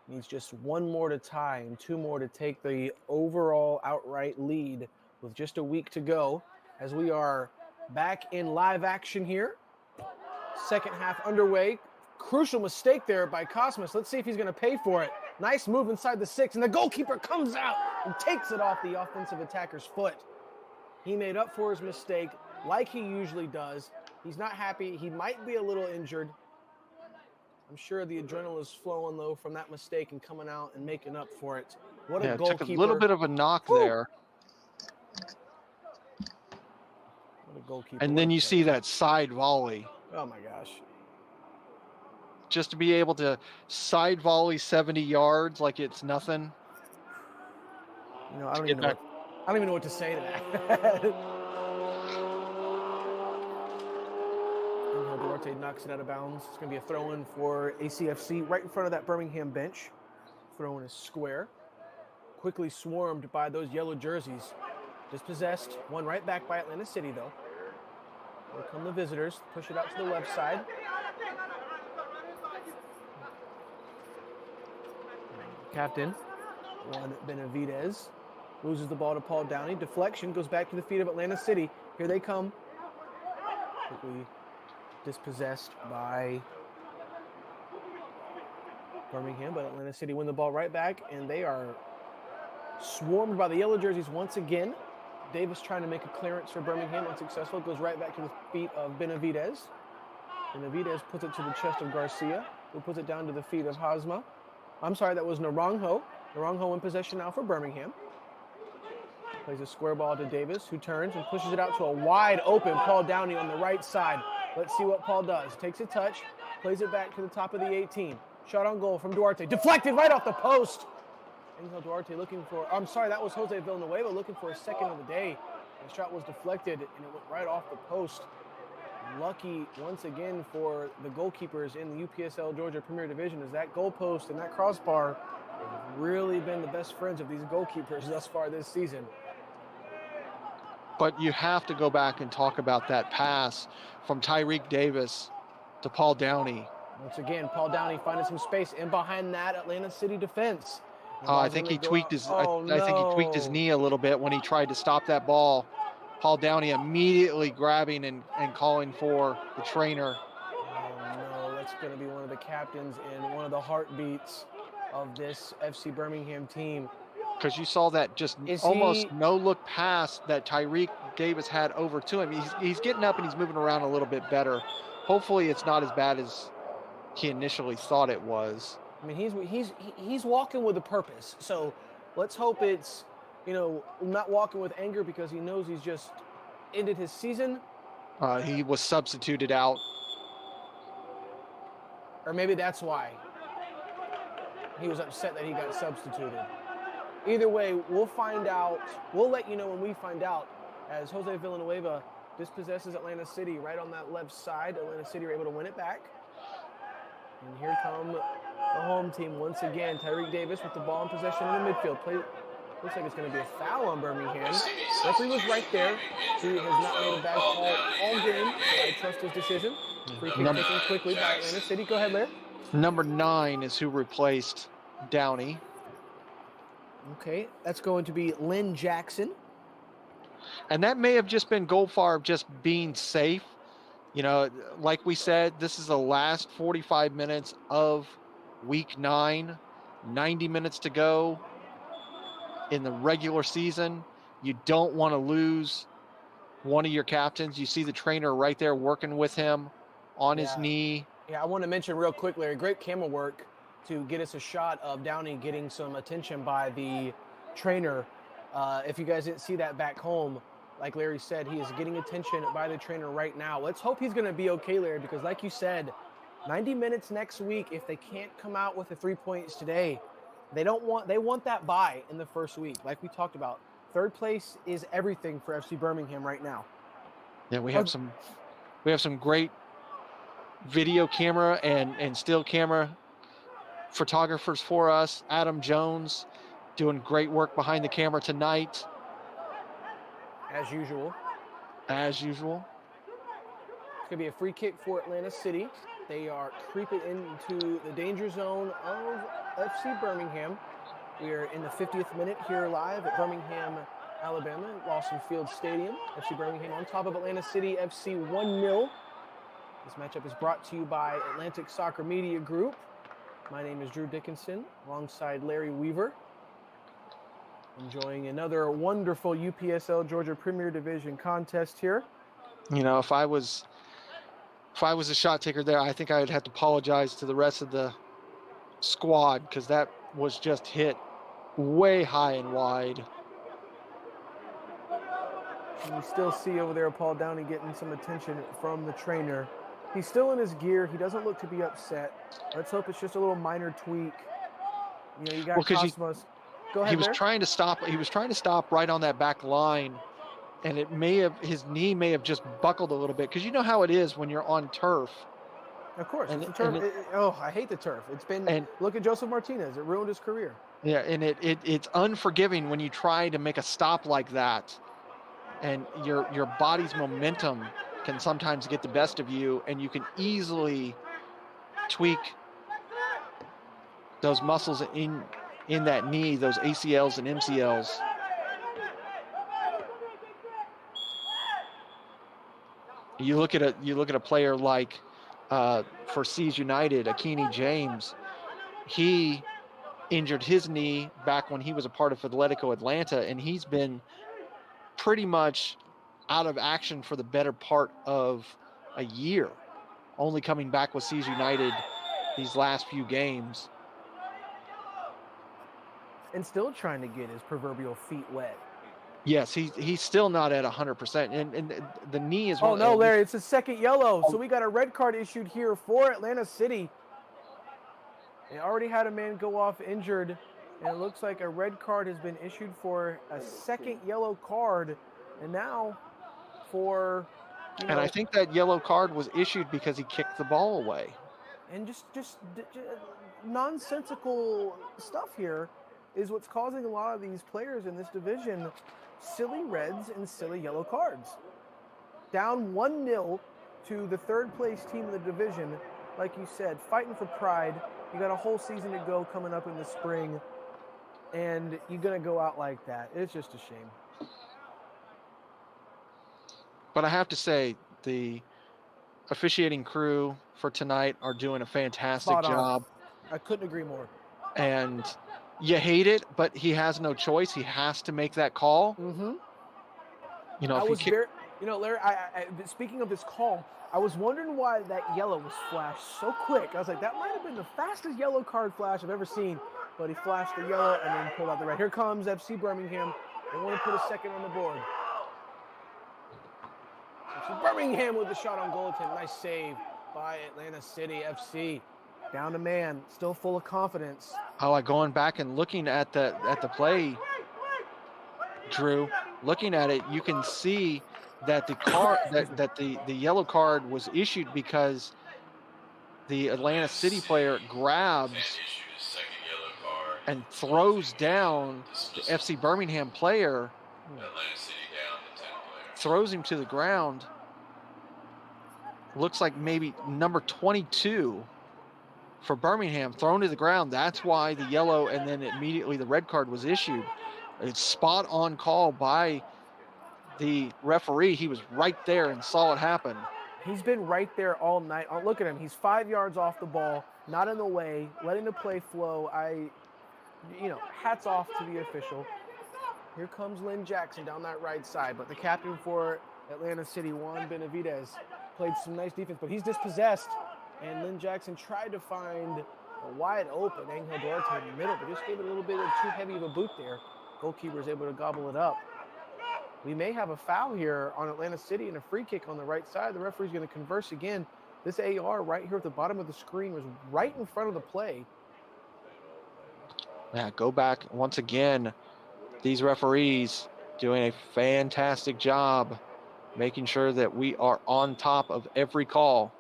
Needs just 1 more to tie and 2 more to take the overall outright lead with just a week to go as we are back in live action here. Second half underway. Crucial mistake there by Cosmas. Let's see if he's going to pay for it. Nice move inside the 6, and the goalkeeper comes out and takes it off the offensive attacker's foot. He made up for his mistake like he usually does. He's not happy. He might be a little injured. I'm sure the adrenaline is flowing, though, from that mistake and coming out and making up for it. What a goalkeeper. Took a little bit of a knock there. What a goalkeeper. And then you see that side volley. Oh, my gosh. Just to be able to side volley 70 yards like it's nothing. You know, I don't even know what to say to that. Duarte knocks it out of bounds. It's going to be a throw-in for ACFC right in front of that Birmingham bench. Throw-in is square. Quickly swarmed by those yellow jerseys. Dispossessed. One right back by Atlanta City, though. Here come the visitors. Push it out to the left side. Captain Juan Benavidez loses the ball to Paul Downey. Deflection goes back to the feet of Atlanta City. Here they come. Quickly dispossessed by Birmingham, but Atlanta City win the ball right back, and they are swarmed by the yellow jerseys once again. Davis trying to make a clearance for Birmingham, unsuccessful. It goes right back to the feet of Benavidez. Benavidez puts it to the chest of Garcia, who puts it down to the feet of Hazma. I'm sorry, that was Naranjo. Naranjo in possession now for Birmingham. Plays a square ball to Davis, who turns and pushes it out to a wide open Paul Downey on the right side. Let's see what Paul does. Takes a touch, plays it back to the top of the 18. Shot on goal from Duarte. Deflected right off the post. Angel Duarte looking for, I'm sorry, that was Jose Villanueva looking for a second of the day. The shot was deflected and it went right off the post. Lucky once again for the goalkeepers in the UPSL Georgia Premier Division, as that goalpost and that crossbar have really been the best friends of these goalkeepers thus far this season. But you have to go back and talk about that pass from Tyreek Davis to Paul Downey. Once again, Paul Downey finding some space in behind that Atlanta City defense. The I ball's think gonna he go tweaked out. his. Oh I think he tweaked his no. knee a little bit when he tried to stop that ball. Paul Downey immediately grabbing and calling for the trainer. Oh no, that's going to be one of the captains and one of the heartbeats of this FC Birmingham team. Because you saw that just Is almost he? no look pass that Tyreek Davis had over to him. He's getting up and he's moving around a little bit better. Hopefully, it's not as bad as he initially thought it was. I mean, he's walking with a purpose. So let's hope it's, not walking with anger because he knows he's just ended his season, He was substituted out. or maybe that's why he was upset that he got substituted. Either way, we'll find out. We'll let you know when we find out, as Jose Villanueva dispossesses Atlanta City right on that left side. Atlanta City are able to win it back. And here come the home team once again. Tyreek Davis with the ball in possession in the midfield. Looks like it's going to be a foul on Birmingham. Referee was right there. He has not made a bad call all game, so I trust his decision. Free kick taken quickly by Atlanta City. Go ahead, Larry. Number 9 is who replaced Downey. Okay, that's going to be Lynn Jackson. And that may have just been Goldfarb just being safe. Like we said, this is the last 45 minutes of week 9, 90 minutes to go in the regular season. You don't want to lose one of your captains. You see the trainer right there working with him on his knee. Yeah, I want to mention real quick, Larry, great camera work to get us a shot of Downey getting some attention by the trainer. If you guys didn't see that back home, like Larry said, he is getting attention by the trainer right now. Let's hope he's going to be okay, Larry, because like you said, 90 minutes next week, if they can't come out with the 3 points today, they want that bye in the first week. Like we talked about, third place is everything for FC Birmingham right now. Yeah, we have some great video camera and still camera photographers for us. Adam Jones doing great work behind the camera tonight. As usual. As usual. It's going to be a free kick for Atlanta City. They are creeping into the danger zone of FC Birmingham. We are in the 50th minute here live at Birmingham, Alabama, Lawson Field Stadium. FC Birmingham on top of Atlanta City FC 1-0. This matchup is brought to you by Atlantic Soccer Media Group. My name is Drew Dickinson, alongside Larry Weaver. Enjoying another wonderful UPSL Georgia Premier Division contest here. If I was a shot taker there, I think I would have to apologize to the rest of the squad because that was just hit way high and wide. And you still see over there Paul Downey getting some attention from the trainer. He's still in his gear. He doesn't look to be upset. Let's hope it's just a little minor tweak. You got Cosmos. Go ahead, He was trying to stop right on that back line, and his knee may have just buckled a little bit because you know how it is when you're on turf. Of course, it's the turf. I hate the turf. Look at Joseph Martinez. It ruined his career. Yeah, and it's unforgiving when you try to make a stop like that, and your body's momentum can sometimes get the best of you, and you can easily tweak those muscles in that knee, those ACLs and MCLs. You look at a player like for Seas United, Akini James. He injured his knee back when he was a part of Atletico Atlanta, and he's been pretty much out of action for the better part of a year, only coming back with Seas United these last few games. And still trying to get his proverbial feet wet. Yes, he's still not at 100%, and the knee is. Oh no, Larry! It's a second yellow, so we got a red card issued here for Atlanta City. They already had a man go off injured, and it looks like a red card has been issued for a second yellow card, and now for. And I think that yellow card was issued because he kicked the ball away. And just nonsensical stuff here is what's causing a lot of these players in this division silly reds and silly yellow cards. Down 1-0 to the third place team in the division. Like you said, fighting for pride. You got a whole season to go coming up in the spring. and you're going to go out like that. It's just a shame. But I have to say, the officiating crew for tonight are doing a fantastic Spot on. job. I couldn't agree more. And you hate it, but he has no choice. He has to make that call. Mm-hmm. You know, I if was he kick, very, Larry, speaking of this call, I was wondering why that yellow was flashed so quick. I was like, that might have been the fastest yellow card flash I've ever seen. But he flashed the yellow and then pulled out the red. Here comes FC Birmingham. They want to put a second on the board. FC Birmingham with the shot on goal attempt. Nice save by Atlanta City FC. Down to man, still full of confidence. I like going back and looking at the play, Drew. Looking at it, you can see that the card that the yellow card was issued because the Atlanta City player grabs issued his second yellow card. and throws down the FC Birmingham player, Atlanta City down to 10 players. throws him to the ground. Looks like maybe number 22 for Birmingham, thrown to the ground. That's why the yellow and then immediately the red card was issued. It's spot on call by the referee. He was right there and saw it happen. He's been right there all night. Oh, look at him. He's 5 yards off the ball, not in the way, letting the play flow. Hats off to the official. Here comes Lynn Jackson down that right side, but the captain for Atlanta City, Juan Benavidez, played some nice defense, but he's dispossessed. And Lynn Jackson tried to find a wide open Angel Duarte in the middle, but just gave it a little bit of too heavy of a boot there. Goalkeeper is able to gobble it up. We may have a foul here on Atlanta City and a free kick on the right side. The referee's going to converse again. This AR right here at the bottom of the screen was right in front of the play. Yeah, go back once again. These referees doing a fantastic job making sure that we are on top of every call.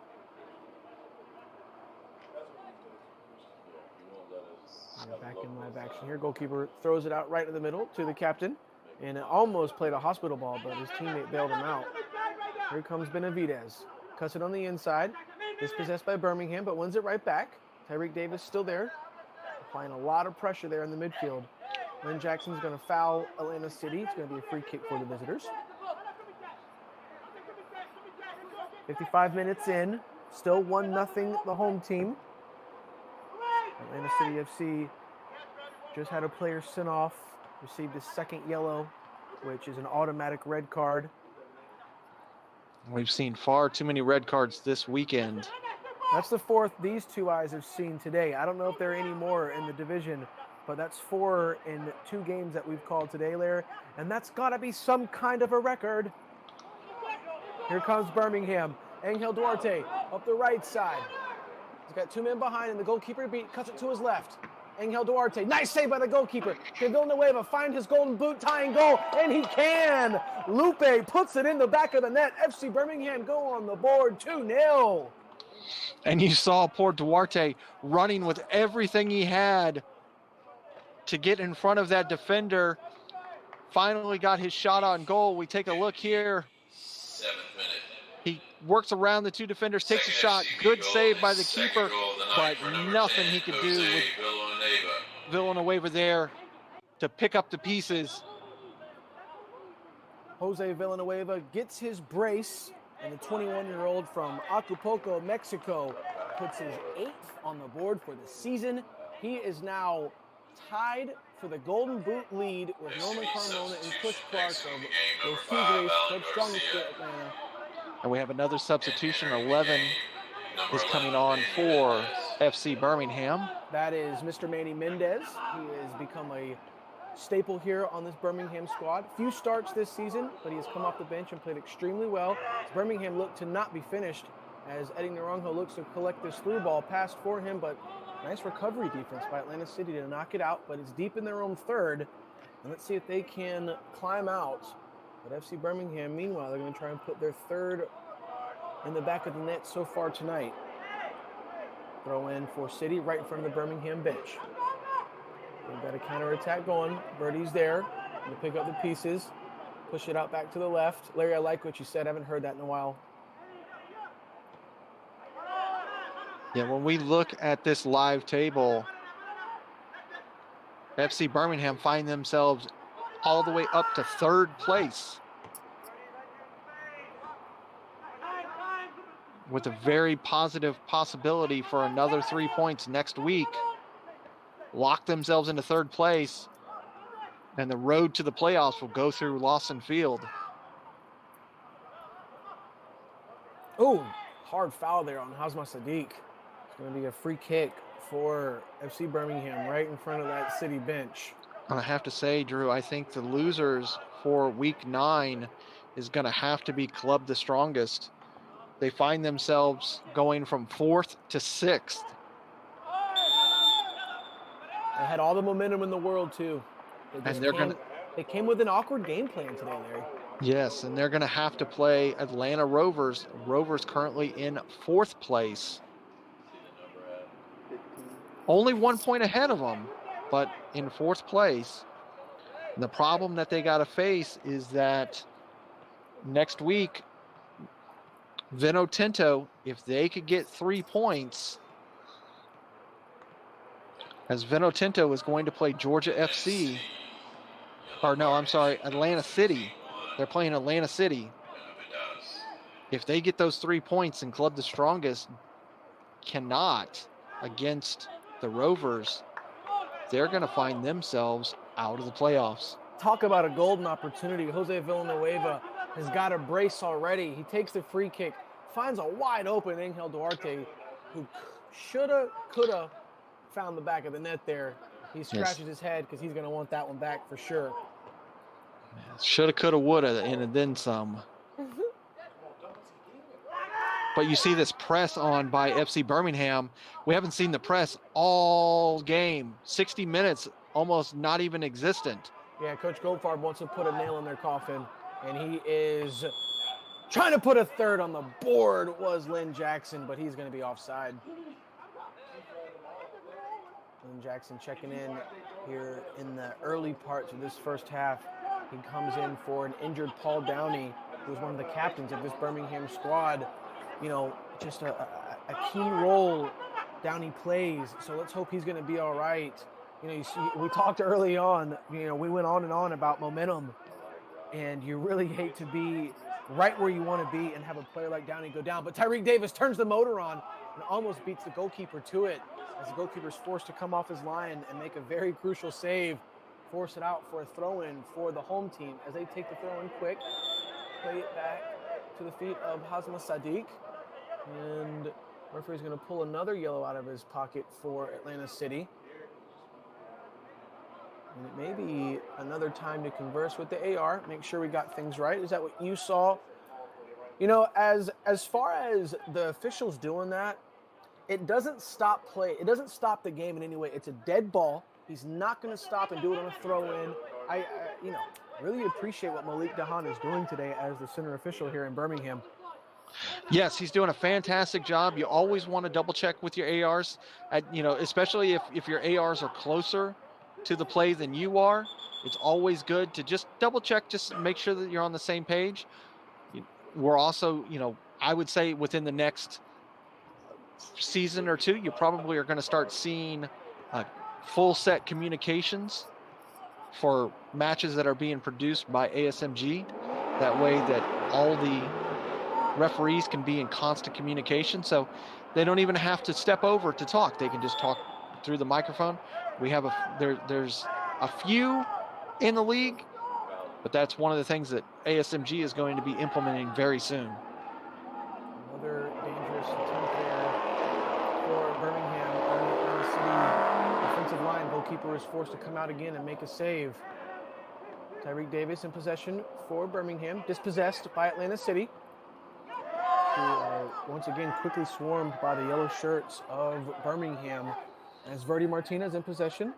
Back in live action here. Goalkeeper throws it out right in the middle to the captain. And it almost played a hospital ball, but his teammate bailed him out. Here comes Benavidez. Cuts it on the inside. Dispossessed by Birmingham, but wins it right back. Tyreek Davis still there. Applying a lot of pressure there in the midfield. Lynn Jackson's going to foul Atlanta City. It's going to be a free kick for the visitors. 55 minutes in. Still 1-0 the home team. Atlanta City FC just had a player sent off. Received his second yellow, which is an automatic red card. We've seen far too many red cards this weekend. That's the fourth these two eyes have seen today. I don't know if there are any more in the division, but that's 4 in 2 games that we've called today, Larry. And that's got to be some kind of a record. Here comes Birmingham. Angel Duarte up the right side. He's got 2 men behind, and the goalkeeper cuts it to his left. Angel Duarte, nice save by the goalkeeper. Can Villanueva find his golden boot tying goal? And he can! Lupe puts it in the back of the net. FC Birmingham go on the board 2-0. And you saw poor Duarte running with everything he had to get in front of that defender. Finally got his shot on goal. We take a look here. 7th minute. He works around the 2 defenders, takes a shot. Good save by the keeper, but nothing he could do with Villanueva there to pick up the pieces. Jose Villanueva gets his brace, and the 21-year-old from Acapulco, Mexico, puts his 8th on the board for the season. He is now tied for the Golden Boot lead with Norman Carmona and Chris Clark of Los Tigres, Club Strongest for Atlanta. And we have another substitution. 11 is coming on for FC Birmingham. That is Mr. Manny Mendez. He has become a staple here on this Birmingham squad. Few starts this season, but he has come off the bench and played extremely well. Birmingham looked to not be finished as Eddie Naranjo looks to collect this through ball passed for him, but nice recovery defense by Atlanta City to knock it out, but it's deep in their own third. And let's see if they can climb out. But FC Birmingham, meanwhile, they're going to try and put their third in the back of the net so far tonight. Throw in for City right in front of the Birmingham bench. They've got a counterattack going. Birdie's there to pick up the pieces. Push it out back to the left. Larry, I like what you said. I haven't heard that in a while. Yeah, when we look at this live table, FC Birmingham find themselves all the way up to 3rd place with a very positive possibility for another 3 points next week. Lock themselves into 3rd place, and the road to the playoffs will go through Lawson Field. Oh, hard foul there on Hazma Sadiq. It's going to be a free kick for FC Birmingham right in front of that City bench. I have to say, Drew, I think the losers for week 9 is going to have to be Club the Strongest. They find themselves going from 4th to 6th. They had all the momentum in the world, too. They came with an awkward game plan today, Larry. Yes, and they're going to have to play Atlanta Rovers. Rovers currently in 4th place. Only 1 point ahead of them, but in 4th place. And the problem that they got to face is that next week, Vino Tinto, if they could get 3 points, as Vino Tinto is going to play Georgia FC, or no, I'm sorry, Atlanta City. They're playing Atlanta City. If they get those 3 points and Club the Strongest cannot against the Rovers, they're going to find themselves out of the playoffs. Talk about a golden opportunity. Jose Villanueva has got a brace already. He takes the free kick, finds a wide open Angel Duarte, who shoulda, coulda found the back of the net there. He scratches his head because he's going to want that one back for sure. Shoulda, coulda, woulda, and then some. But you see this press on by FC Birmingham. We haven't seen the press all game. 60 minutes, almost not even existent. Yeah, Coach Goldfarb wants to put a nail in their coffin, and he is trying to put a third on the board. Was Lynn Jackson, but he's going to be offside. Lynn Jackson checking in here in the early parts of this first half. He comes in for an injured Paul Downey, who's one of the captains of this Birmingham squad. You know, just a key role Downey plays, so let's hope he's going to be all right. You know, you see, we talked early on, you know, we went on and on about momentum, and you really hate to be right where you want to be and have a player like Downey go down. But Tyreek Davis turns the motor on and almost beats the goalkeeper to it, as the goalkeeper's forced to come off his line and make a very crucial save, force it out for a throw-in for the home team as they take the throw-in quick, play it back to the feet of Hazma Sadiq, and referee's going to pull another yellow out of his pocket for Atlanta City. And it may be another time to converse with the AR, make sure we got things right. Is that what you saw? You know, as far as the officials doing that, it doesn't stop play. It doesn't stop the game in any way. It's a dead ball. He's not going to stop and do it on a throw-in. I you know, really appreciate what Malik Dahan is doing today as the center official here in Birmingham. Yes, he's doing a fantastic job. You always want to double check with your ARs, you know, especially if your ARs are closer to the play than you are. It's always good to just double check, just make sure that you're on the same page. We're also, you know, I would say within the next season or two, you probably are going to start seeing full set communications for matches that are being produced by ASMG. That way that all the referees can be in constant communication, so they don't even have to step over to talk. They can just talk through the microphone. We have there's a few in the league, but that's one of the things that ASMG is going to be implementing very soon. Another dangerous attempt there for Birmingham on the City defensive line. Goalkeeper is forced to come out again and make a save. Tyreek Davis in possession for Birmingham, dispossessed by Atlanta City, who are once again quickly swarmed by the yellow shirts of Birmingham. As Verdi Martinez in possession.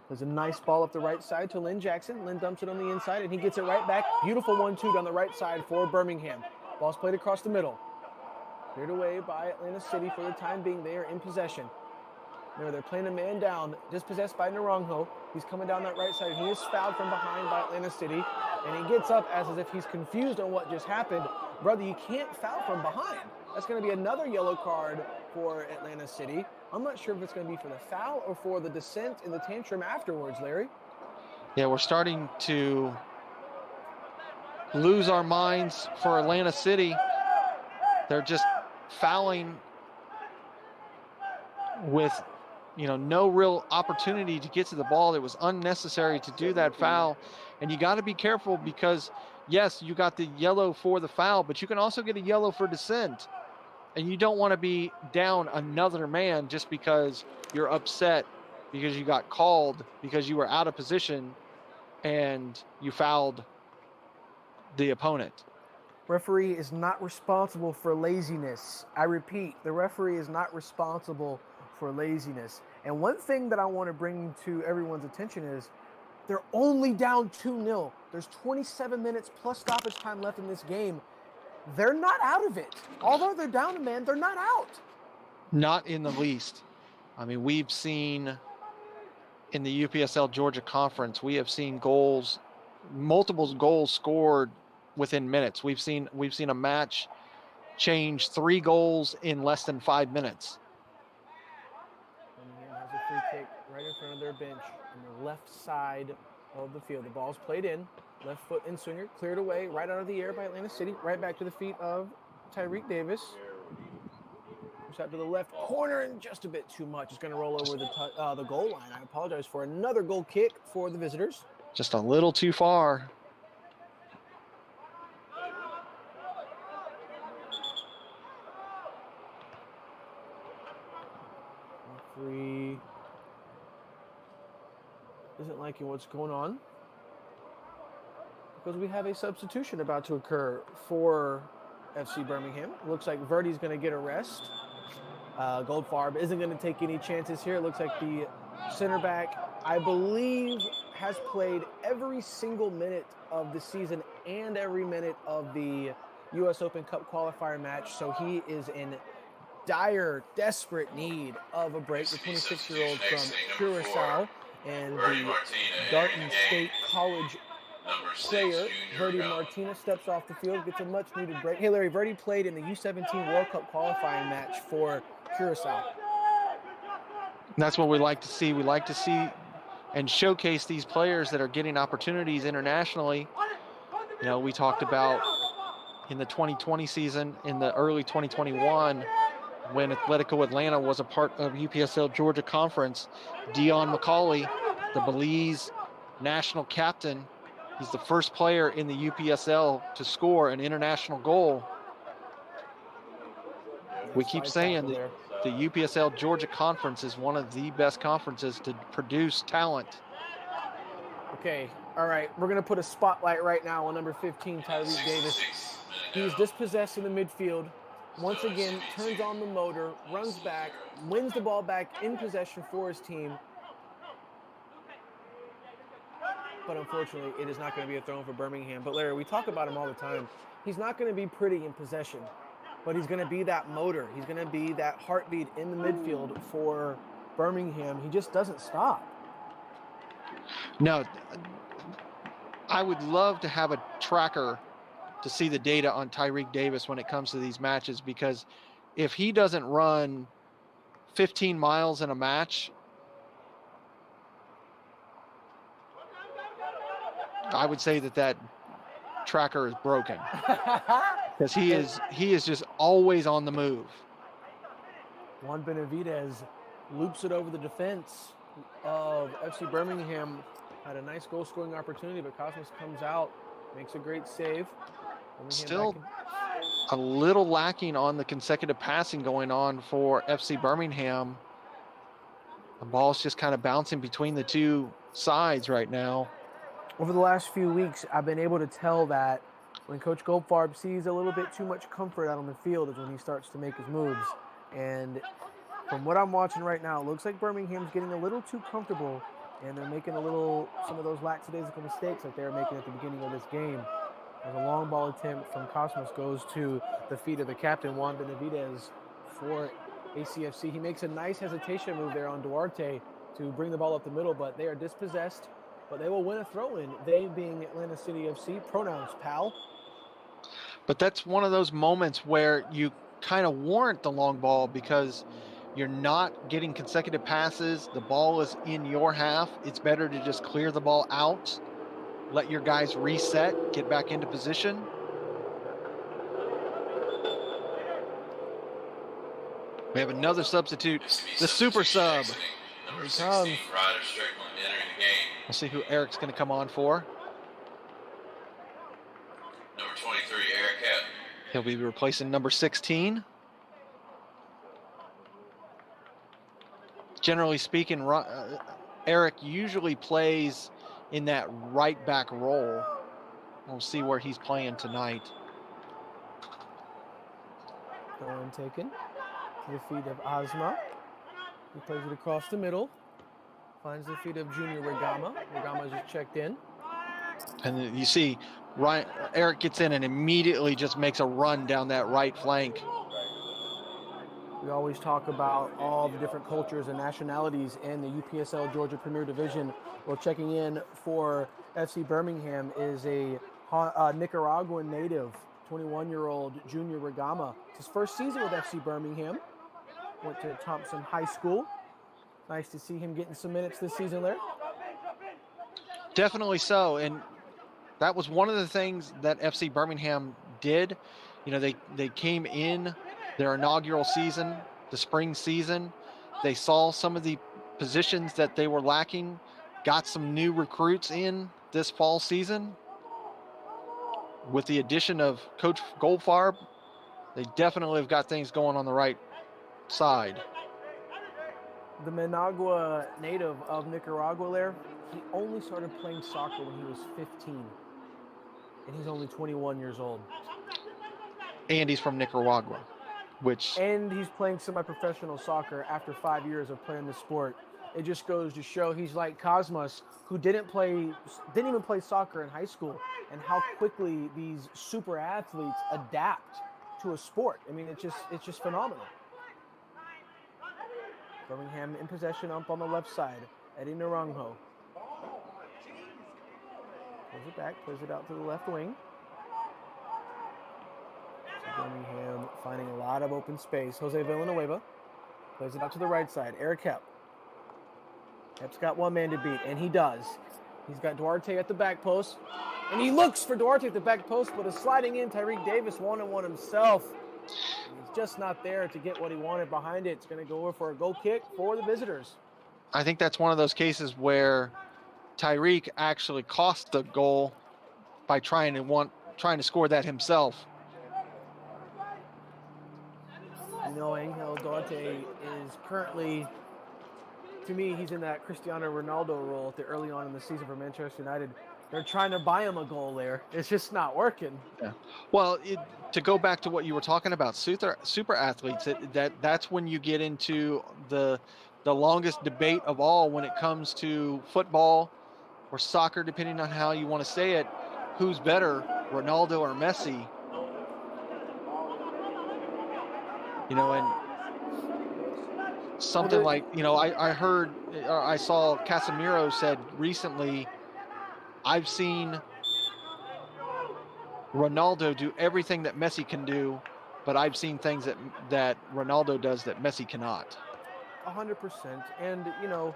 There's a nice ball up the right side to Lynn Jackson. Lynn dumps it on the inside, and he gets it right back. Beautiful 1-2 down the right side for Birmingham. Ball's played across the middle. Cleared away by Atlanta City for the time being. They are in possession. Remember, they're playing a man down, dispossessed by Naranjo. He's coming down that right side, and he is fouled from behind by Atlanta City. And he gets up as if he's confused on what just happened. Brother, you can't foul from behind. That's going to be another yellow card for Atlanta City. I'm not sure if it's going to be for the foul or for the dissent in the tantrum afterwards, Larry. Yeah, we're starting to lose our minds for Atlanta City. They're just fouling with, no real opportunity to get to the ball. It was unnecessary to do that foul. And you got to be careful because, yes, you got the yellow for the foul, but you can also get a yellow for dissent. And you don't want to be down another man just because you're upset because you got called because you were out of position and you fouled the opponent. Referee is not responsible for laziness. I repeat, the referee is not responsible for laziness. And one thing that I want to bring to everyone's attention is they're only down 2-0. There's 27 minutes plus stoppage time left in this game. They're not out of it. Although they're down a man, they're not out. Not in the least. I mean, we've seen in the UPSL Georgia Conference, we have seen multiple goals scored within minutes. We've seen a match change 3 goals in less than 5 minutes. Birmingham has a free kick right in front of their bench on the left side of the field. The ball's played in. Left foot in swinger, cleared away, right out of the air by Atlanta City, right back to the feet of Tyreek Davis. Shot to the left corner and just a bit too much. It's going to roll over the goal line. I apologize for another goal kick for the visitors. Just a little too far. Referee isn't liking what's going on, because we have a substitution about to occur for FC Birmingham. Looks like Verdi's going to get a rest. Goldfarb isn't going to take any chances here. It looks like the center back, I believe, has played every single minute of the season and every minute of the U.S. Open Cup qualifier match, so he is in dire, desperate need of a break. The 26-year-old from Curacao and the Darton State College player, Verdi Martinez, steps off the field, gets a much-needed break. Hey, Larry, Verdi played in the U17 World Cup qualifying match for Curacao. That's what we like to see. We like to see and showcase these players that are getting opportunities internationally. We talked about in the 2020 season, in the early 2021, when Atletico Atlanta was a part of UPSL Georgia Conference, Dion McCauley, the Belize national captain, he's the first player in the UPSL to score an international goal. We keep saying that the UPSL Georgia Conference is one of the best conferences to produce talent. Okay, all right, we're going to put a spotlight right now on number 15, Tyreek Davis. He's dispossessed in the midfield. Once again, turns on the motor, runs back, wins the ball back in possession for his team. But unfortunately, it is not going to be a throw for Birmingham. But Larry, we talk about him all the time. He's not going to be pretty in possession, but he's going to be that motor. He's going to be that heartbeat in the midfield for Birmingham. He just doesn't stop. No, I would love to have a tracker to see the data on Tyreek Davis when it comes to these matches, because if he doesn't run 15 miles in a match, I would say that tracker is broken, because he is just always on the move. Juan Benavidez loops it over the defense of FC Birmingham. Had a nice goal-scoring opportunity, but Cosmos comes out, makes a great save. Still a little lacking on the consecutive passing going on for FC Birmingham. The ball's just kind of bouncing between the two sides right now. Over the last few weeks, I've been able to tell that when Coach Goldfarb sees a little bit too much comfort out on the field is when he starts to make his moves. And from what I'm watching right now, it looks like Birmingham's getting a little too comfortable, and they're making some of those lackadaisical mistakes like they were making at the beginning of this game. As a long ball attempt from Cosmos goes to the feet of the captain, Juan Benavidez, for ACFC. He makes a nice hesitation move there on Duarte to bring the ball up the middle, but they are dispossessed. but they will win a throw-in, they being Atlanta City FC, pronouns pal. But that's one of those moments where you kind of warrant the long ball because you're not getting consecutive passes. The ball is in your half. It's better to just clear the ball out, let your guys reset, get back into position. We have another substitute, the super sub. Number Here he 16, comes. Ryder Strickland entering the game. We'll see who Eric's going to come on for. Number 23, Eric Hepp. He'll be replacing number 16. Generally speaking, Eric usually plays in that right back role. We'll see where he's playing tonight. Going taken to the feet of Asma. He plays it across the middle. Finds the feet of Junior Regama. Regama just checked in. And you see Eric gets in and immediately just makes a run down that right flank. We always talk about all the different cultures and nationalities in the UPSL Georgia Premier Division. Well, checking in for FC Birmingham is a Nicaraguan native, 21-year-old Junior Regama. It's his first season with FC Birmingham. Went to Thompson High School. Nice to see him getting some minutes this season there. Definitely so. And that was one of the things that FC Birmingham did. You know, they came in their inaugural season, the spring season. They saw some of the positions that they were lacking, got some new recruits in this fall season. With the addition of Coach Goldfarb, they definitely have got things going on the right side. The Managua native of Nicaragua there, he only started playing soccer when he was 15. And he's only 21 years old. And he's from Nicaragua, And he's playing semi-professional soccer after 5 years of playing the sport. It just goes to show he's like Cosmos, who didn't even play soccer in high school, and how quickly these super athletes adapt to a sport. I mean, it's just phenomenal. Birmingham in possession up on the left side. Eddie Naranjo. Pulls it back, plays it out to the left wing. So Birmingham finding a lot of open space. Jose Villanueva plays it out to the right side. Eric Hepp. Hepp's got one man to beat, and he does. He's got Duarte at the back post, and he looks for Duarte at the back post, but is sliding in. Tyreek Davis one-on-one himself. He's just not there to get what he wanted behind it. It's going to go over for a goal kick for the visitors. I think that's one of those cases where Tyreek actually cost the goal by trying to score that himself. You know, Angel Duarte is currently, to me, he's in that Cristiano Ronaldo role at the early on in the season for Manchester United. They're trying to buy him a goal there. It's just not working. Yeah. Well, to go back to what you were talking about, super athletes, that's when you get into the longest debate of all when it comes to football or soccer, depending on how you want to say it. Who's better, Ronaldo or Messi? You know, and something like, you know, I saw Casemiro said recently, I've seen Ronaldo do everything that Messi can do, but I've seen things that Ronaldo does that Messi cannot. 100%. And, you know,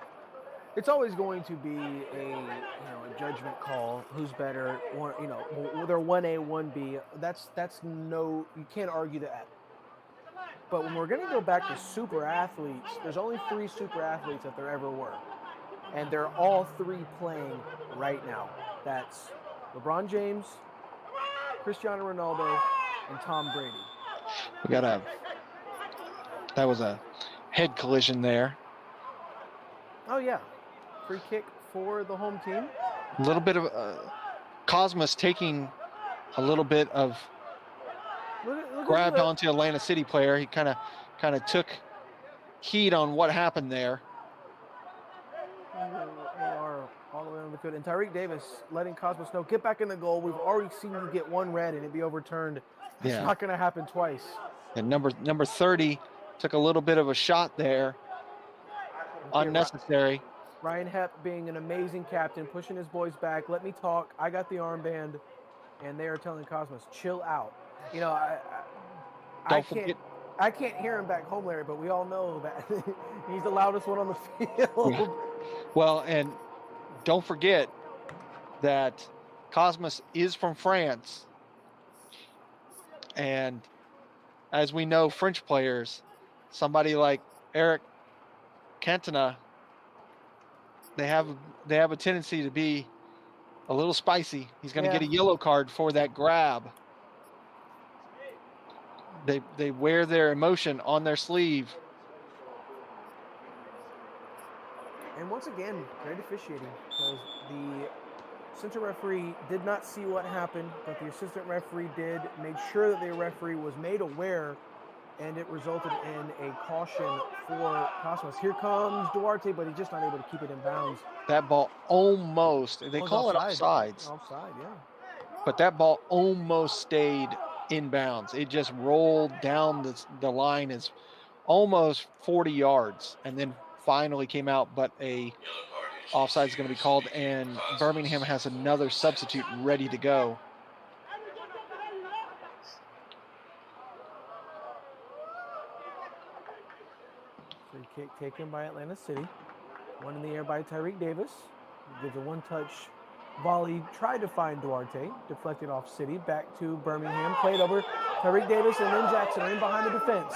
it's always going to be a judgment call. Who's better? They're 1A, 1B. That's no, you can't argue that. But when we're going to go back to super athletes, there's only 3 super athletes that there ever were. And they're all 3 playing right now. That's LeBron James, Cristiano Ronaldo, and Tom Brady. That was a head collision there. Oh, yeah. Free kick for the home team. A little bit of Cosmos taking a little bit of grabbed onto Atlanta City player. He kind of took heed on what happened there. They are all the way on the field. And Tyreek Davis letting Cosmos know, get back in the goal. We've already seen you get 1 red and it be overturned. It's not going to happen twice. And number 30 took a little bit of a shot there. Unnecessary. Ryan Hepp being an amazing captain, pushing his boys back. Let me talk. I got the armband. And they are telling Cosmos, chill out. You know, I can't hear him back home, Larry, but we all know that he's the loudest one on the field. Yeah. Well, and don't forget that Cosmos is from France. And as we know, French players, somebody like Eric Cantona, they have a tendency to be a little spicy. He's going to get a yellow card for that grab. They wear their emotion on their sleeve. And once again, great officiating, because the center referee did not see what happened, but the assistant referee did, made sure that the referee was made aware, and it resulted in a caution for Cosmos. Here comes Duarte, but he's just not able to keep it in bounds. That ball almost, they call it offsides. Offside, yeah. But that ball almost stayed in bounds. It just rolled down the line as almost 40 yards and then finally came out, but a offside is going to be called, and Birmingham has another substitute ready to go. Free kick taken by Atlanta City. One in the air by Tyreek Davis. Gives a one-touch volley. Tried to find Duarte. Deflected off City. Back to Birmingham. Played over Tyreek Davis and then Jackson in behind the defense.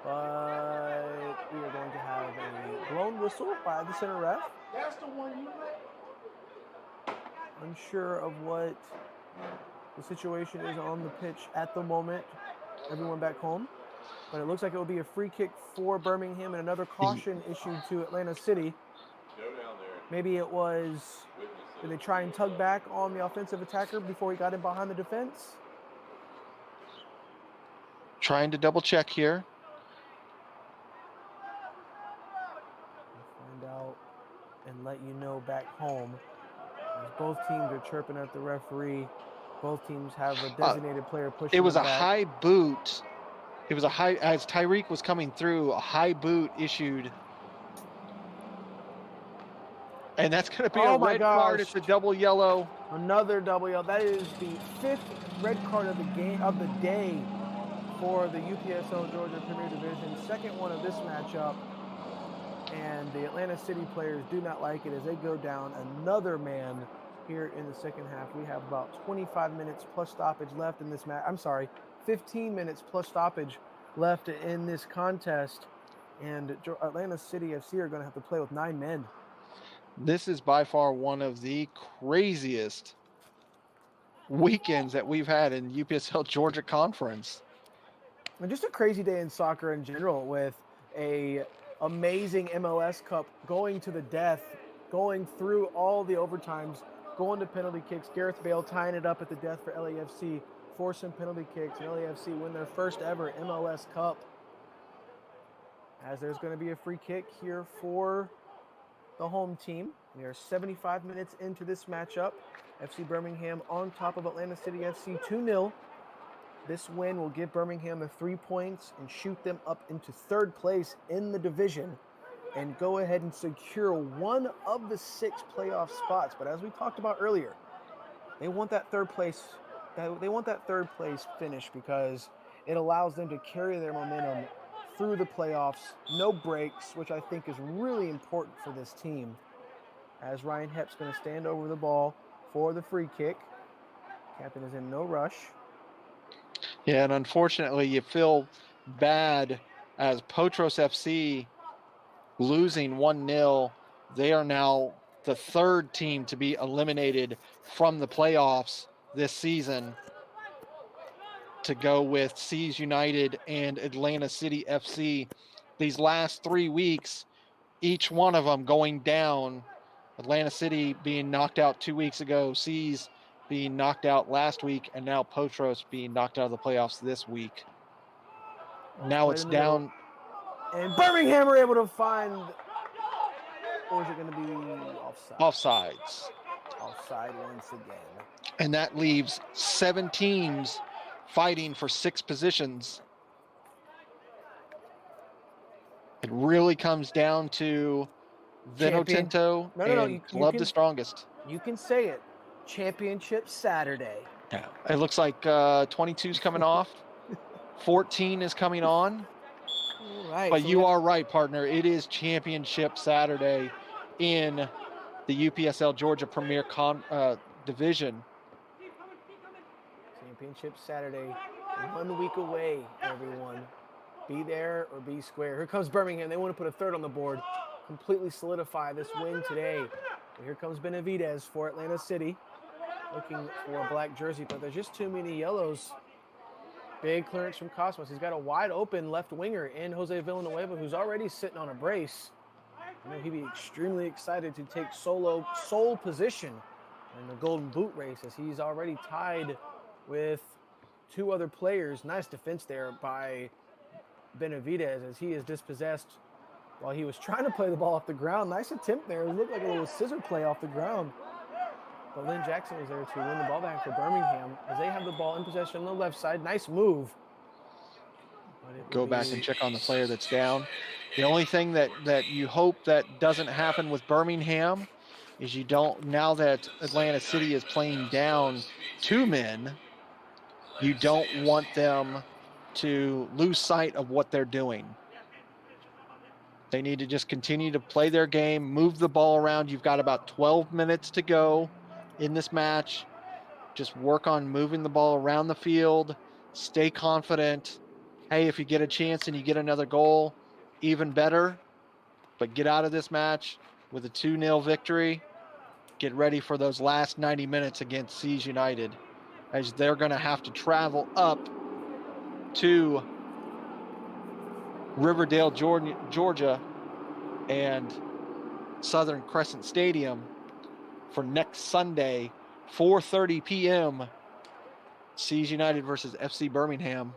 But we are going to have a blown whistle by the center ref. That's the one you let. Unsure of what the situation is on the pitch at the moment. Everyone back home. But it looks like it will be a free kick for Birmingham and another caution issued to Atlanta City. Maybe it was, did they try and tug back on the offensive attacker before he got in behind the defense? Trying to double check here. We'll find out and let you know back home. As both teams are chirping at the referee. Both teams have a designated player pushing It was a back. high boot. It was a high, as Tyreek was coming through, a high boot issued. And that's going to be a red card. It's a double yellow. Another double yellow. That is the 5th red card of the game of the day for the UPSL Georgia Premier Division. Second one of this matchup. And the Atlanta City players do not like it as they go down another man here in the second half. We have about 25 minutes plus stoppage left in this match. I'm sorry, 15 minutes plus stoppage left in this contest. And Atlanta City FC are going to have to play with 9 men. This is by far one of the craziest weekends that we've had in UPSL Georgia Conference. And just a crazy day in soccer in general, with a amazing MLS Cup going to the death, going through all the overtimes, going to penalty kicks. Gareth Bale tying it up at the death for LAFC, forcing penalty kicks, and LAFC win their first ever MLS Cup. As there's going to be a free kick here for the home team. We are 75 minutes into this matchup. FC Birmingham on top of Atlanta City FC 2-0. This win will give Birmingham the 3 points and shoot them up into 3rd place in the division and go ahead and secure one of the 6 playoff spots. But as we talked about earlier, they want that 3rd place. They want that 3rd place finish because it allows them to carry their momentum through the playoffs, no breaks, which I think is really important for this team. As Ryan Hepp's going to stand over the ball for the free kick. Captain is in no rush. Yeah, and unfortunately, you feel bad as Potros FC losing 1-0. They are now the 3rd team to be eliminated from the playoffs this season, to go with Seas United and Atlanta City FC. These last 3 weeks, each one of them going down. Atlanta City being knocked out 2 weeks ago, Seas being knocked out last week, and now Potros being knocked out of the playoffs this week. Now it's down. And Birmingham are able to find, or is it going to be offside? Offsides. Offside once again. And that leaves 7 teams fighting for 6 positions. It really comes down to Vinotinto, No, and you Club can, the Strongest. You can say it. Championship Saturday. Yeah. It looks like 22's coming off. 14 is coming on. All right. But so you are right, partner. It is Championship Saturday in the UPSL Georgia Premier Division. Championship Saturday, 1 week away, everyone. Be there or be square. Here comes Birmingham. They want to put a third on the board. Completely solidify this win today. But here comes Benavidez for Atlanta City. Looking for a black jersey, but there's just too many yellows. Big clearance from Cosmos. He's got a wide open left winger in Jose Villanueva, who's already sitting on a brace. I know he'd be extremely excited to take sole position in the Golden Boot race, as he's already tied with 2 other players. Nice defense there by Benavidez, as he is dispossessed while he was trying to play the ball off the ground. Nice attempt there. It looked like a little scissor play off the ground. But Lynn Jackson was there to win the ball back for Birmingham, as they have the ball in possession on the left side. Nice move. Go back and check on the player that's down. The only thing that you hope that doesn't happen with Birmingham is you don't, now that Atlanta City is playing down 2 men, you don't want them to lose sight of what they're doing. They need to just continue to play their game, move the ball around. You've got about 12 minutes to go in this match. Just work on moving the ball around the field. Stay confident. Hey, if you get a chance and you get another goal, even better. But get out of this match with a 2-0 victory. Get ready for those last 90 minutes against Siege United, as they're going to have to travel up to Riverdale, Georgia, and Southern Crescent Stadium for next Sunday, 4:30 p.m. Siege United versus FC Birmingham.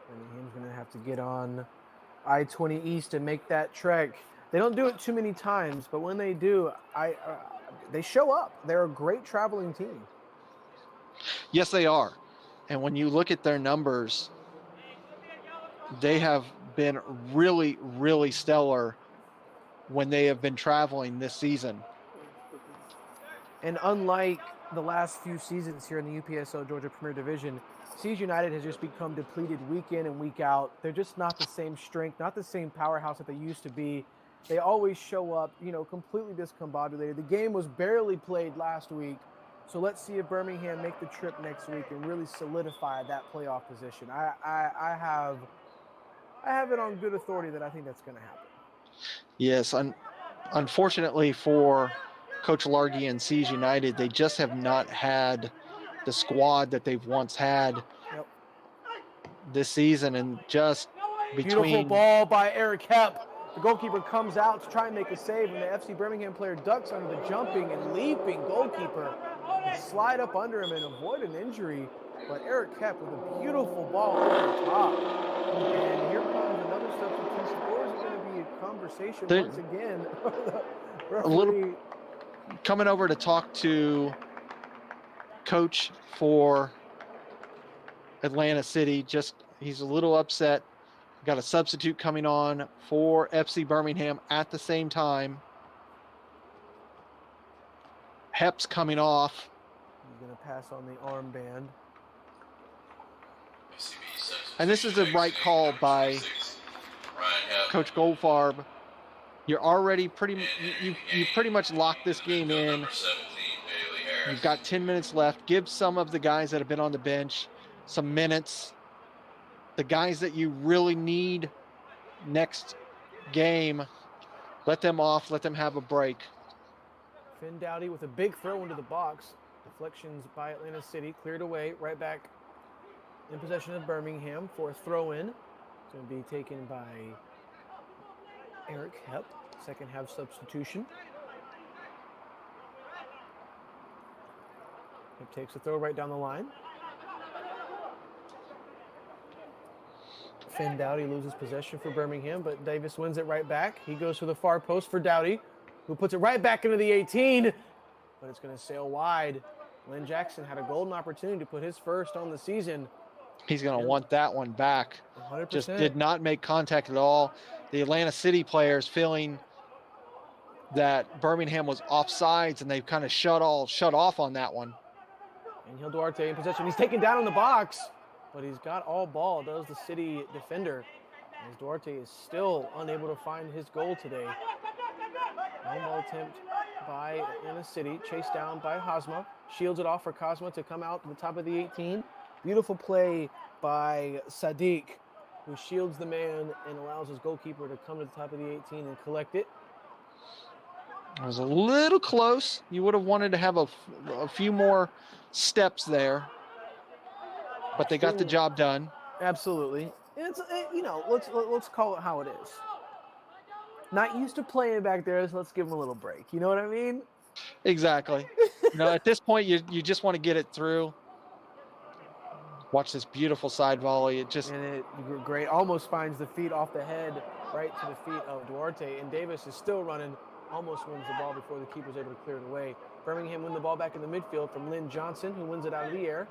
Birmingham's going to have to get on I-20 East and make that trek. They don't do it too many times, but when they do, they show up. They're a great traveling team. Yes, they are. And when you look at their numbers, they have been really, really stellar when they have been traveling this season. And unlike the last few seasons here in the UPSL Georgia Premier Division, Siege United has just become depleted week in and week out. They're just not the same strength, not the same powerhouse that they used to be. They always show up, completely discombobulated. The game was barely played last week. So let's see if Birmingham make the trip next week and really solidify that playoff position. I have it on good authority that I think that's going to happen. Yes, unfortunately for Coach Largy and Siege United, they just have not had the squad that they've once had this season. And just between... Beautiful ball by Eric Hepp. The goalkeeper comes out to try and make a save, and the FC Birmingham player ducks under the jumping and leaping goalkeeper and slide up under him and avoid an injury. But Eric Hepp with a beautiful ball over the top. And here comes another substitution. Or is it going to be a conversation once again? A little coming over to talk to coach for Atlanta City. He's a little upset. Got a substitute coming on for FC Birmingham at the same time. Hepp's coming off. He's going to pass on the armband. And this is the right call by Coach Goldfarb. You're already you pretty much locked this game in. You've got 10 minutes left. Give some of the guys that have been on the bench some minutes. The guys that you really need next game, let them off, let them have a break. Finn Dowdy with a big throw into the box. Deflections by Atlanta City, cleared away, right back in possession of Birmingham for a throw-in. It's going to be taken by Eric Hepp, second half substitution. Hepp takes a throw right down the line. Finn Dowdy loses possession for Birmingham, but Davis wins it right back. He goes to the far post for Dowdy, who puts it right back into the 18, but it's going to sail wide. Lynn Jackson had a golden opportunity to put his first on the season. He's going to want that one back. 100%. Just did not make contact at all. the Atlanta City players feeling that Birmingham was offsides, and they've kind of shut off on that one. Angel Duarte in possession. He's taken down in the box, but he's got all ball, does the City defender. As Duarte is still unable to find his goal today. No ball attempt by Atlanta City, chased down by Hosma. Shields it off for Cosma to come out to the top of the 18. Beautiful play by Sadiq, who shields the man and allows his goalkeeper to come to the top of the 18 and collect it. It was a little close. You would have wanted to have a few more steps there, but they got the job done. Absolutely. It's let's call it how it is. Not used to playing back there, so let's give him a little break. You know what I mean? Exactly. At this point, you just want to get it through. Watch this beautiful side volley. Great. Almost finds the feet off the head, right to the feet of Duarte. And Davis is still running. Almost wins the ball before the keeper's able to clear it away. Birmingham win the ball back in the midfield from Lynn Johnson, who wins it out of the air.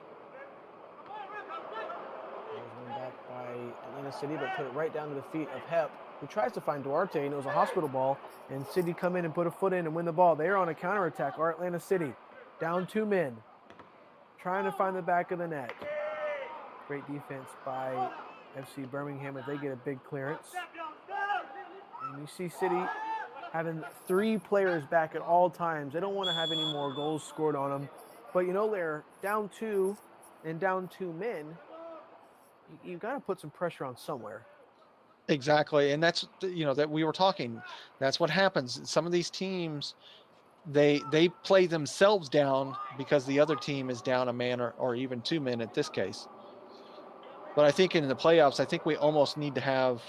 It was won back by Atlanta City, but put it right down to the feet of Hep, who tries to find Duarte, and it was a hospital ball. And City come in and put a foot in and win the ball. They are on a counterattack, or Atlanta City. Down 2 men. Trying to find the back of the net. Great defense by FC Birmingham as they get a big clearance. And you see City having 3 players back at all times. They don't want to have any more goals scored on them. But they're down 2 and down 2 men. You've got to put some pressure on somewhere. Exactly. And that's, that we were talking. That's what happens. Some of these teams, they play themselves down because the other team is down a man or even 2 men at this case. But I think in the playoffs, I think we almost need to have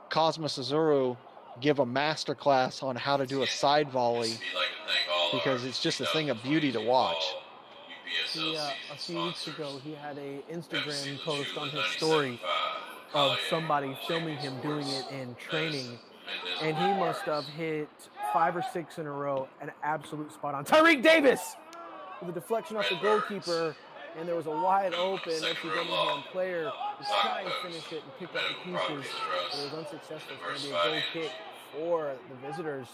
Cosmos Azuru give a master class on how to do a side volley, because it's just a thing of beauty to watch. A few weeks ago, he had an Instagram post on his story of somebody filming him doing it in training, and he must have hit 5 or 6 in a row, an absolute spot on. Tyreek Davis with a deflection off the goalkeeper, and there was a wide open FC Birmingham player who's trying to finish it and pick up the pieces, but it was unsuccessful. It's going to be a goal kick for the visitors.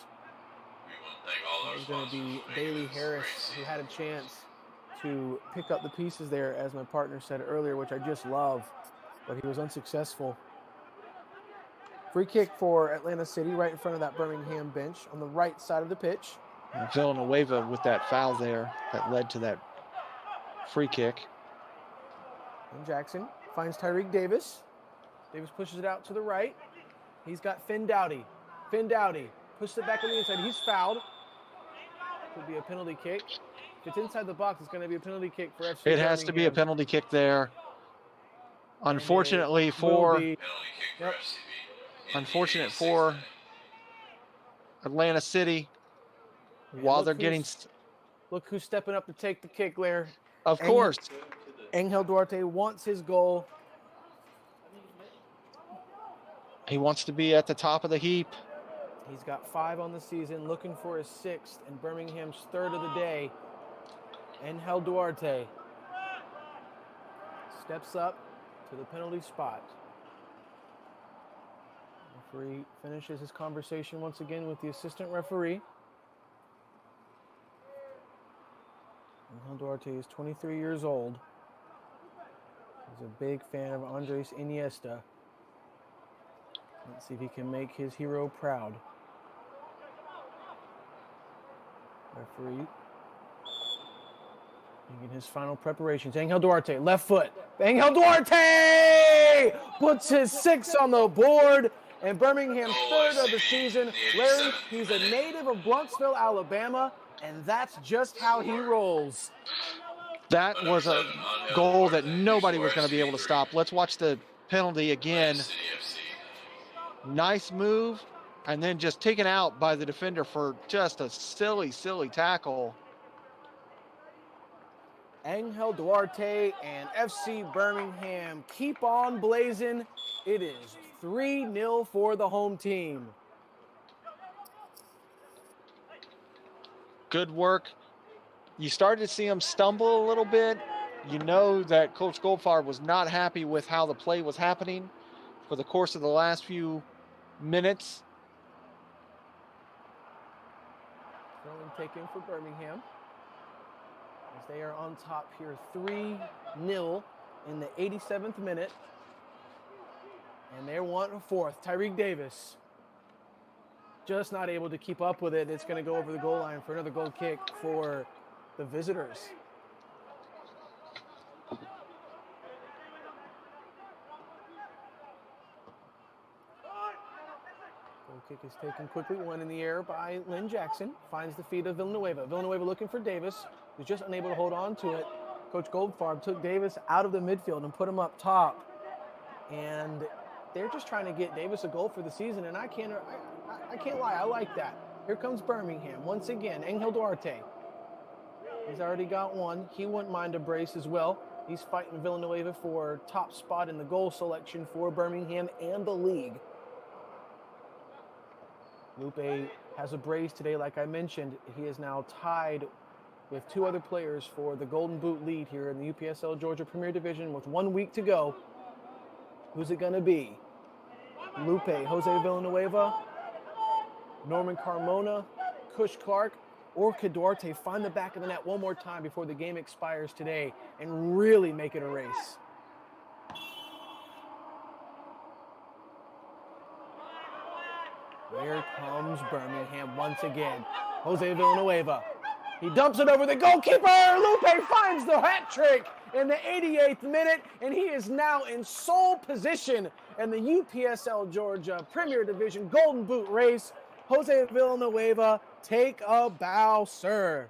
It was going to be Bailey Harris, who had a chance to pick up the pieces there, as my partner said earlier, which I just love, but he was unsuccessful. Free kick for Atlanta City right in front of that Birmingham bench on the right side of the pitch. And Villanueva with that foul there that led to that free kick. And Jackson finds Tyreek Davis. Davis pushes it out to the right. He's got Finn Dowdy. Finn Dowdy pushes it back on the inside. He's fouled. Could be a penalty kick. If it's inside the box, it's going to be a penalty kick for FC It has to be a penalty kick there. Unfortunately for Atlanta City, while they're getting... Look who's stepping up to take the kick, Lair. Of course. Angel Duarte wants his goal. He wants to be at the top of the heap. He's got 5 on the season, looking for his 6th and Birmingham's 3rd of the day. Angel Duarte steps up to the penalty spot. Referee finishes his conversation once again with the assistant referee. Angel Duarte is 23 years old. He's a big fan of Andres Iniesta. Let's see if he can make his hero proud. Referee making his final preparations. Angel Duarte, left foot. Angel Duarte puts his 6th on the board, and Birmingham's 3rd of the season. Larry, he's a native of Bluxville, Alabama, and that's just how he rolls. That was a goal that nobody was going to be able to stop. Let's watch the penalty again. Nice move, and then just taken out by the defender for just a silly, silly tackle. Angel Duarte and FC Birmingham keep on blazing. It is 3-0 for the home team. Good work. You started to see him stumble a little bit. You know that Coach Goldfarb was not happy with how the play was happening for the course of the last few minutes. Throw-in taken for Birmingham, as they are on top here 3-0 in the 87th minute. And they want a fourth. Tyreek Davis just not able to keep up with it. It's going to go over the goal line for another goal kick for the visitors. Goal kick is taken quickly. One in the air by Lynn Jackson. Finds the feet of Villanueva. Villanueva looking for Davis, who's just unable to hold on to it. Coach Goldfarb took Davis out of the midfield and put him up top. And they're just trying to get Davis a goal for the season, and I can't lie, I like that. Here comes Birmingham once again. Angel Duarte. He's already got one. He wouldn't mind a brace as well. He's fighting Villanueva for top spot in the goal selection for Birmingham and the league. Lupe has a brace today, like I mentioned. He is now tied with two other players for the Golden Boot lead here in the UPSL Georgia Premier Division with 1 week to go. Who's it going to be? Lupe, Jose Villanueva, Norman Carmona, Cush Clark, or could Duarte find the back of the net one more time before the game expires today and really make it a race? Here comes Birmingham once again. Jose Villanueva. He dumps it over the goalkeeper. Lupe finds the hat trick in the 88th minute, and he is now in sole position in the UPSL Georgia Premier Division Golden Boot race. Jose Villanueva, take a bow, sir.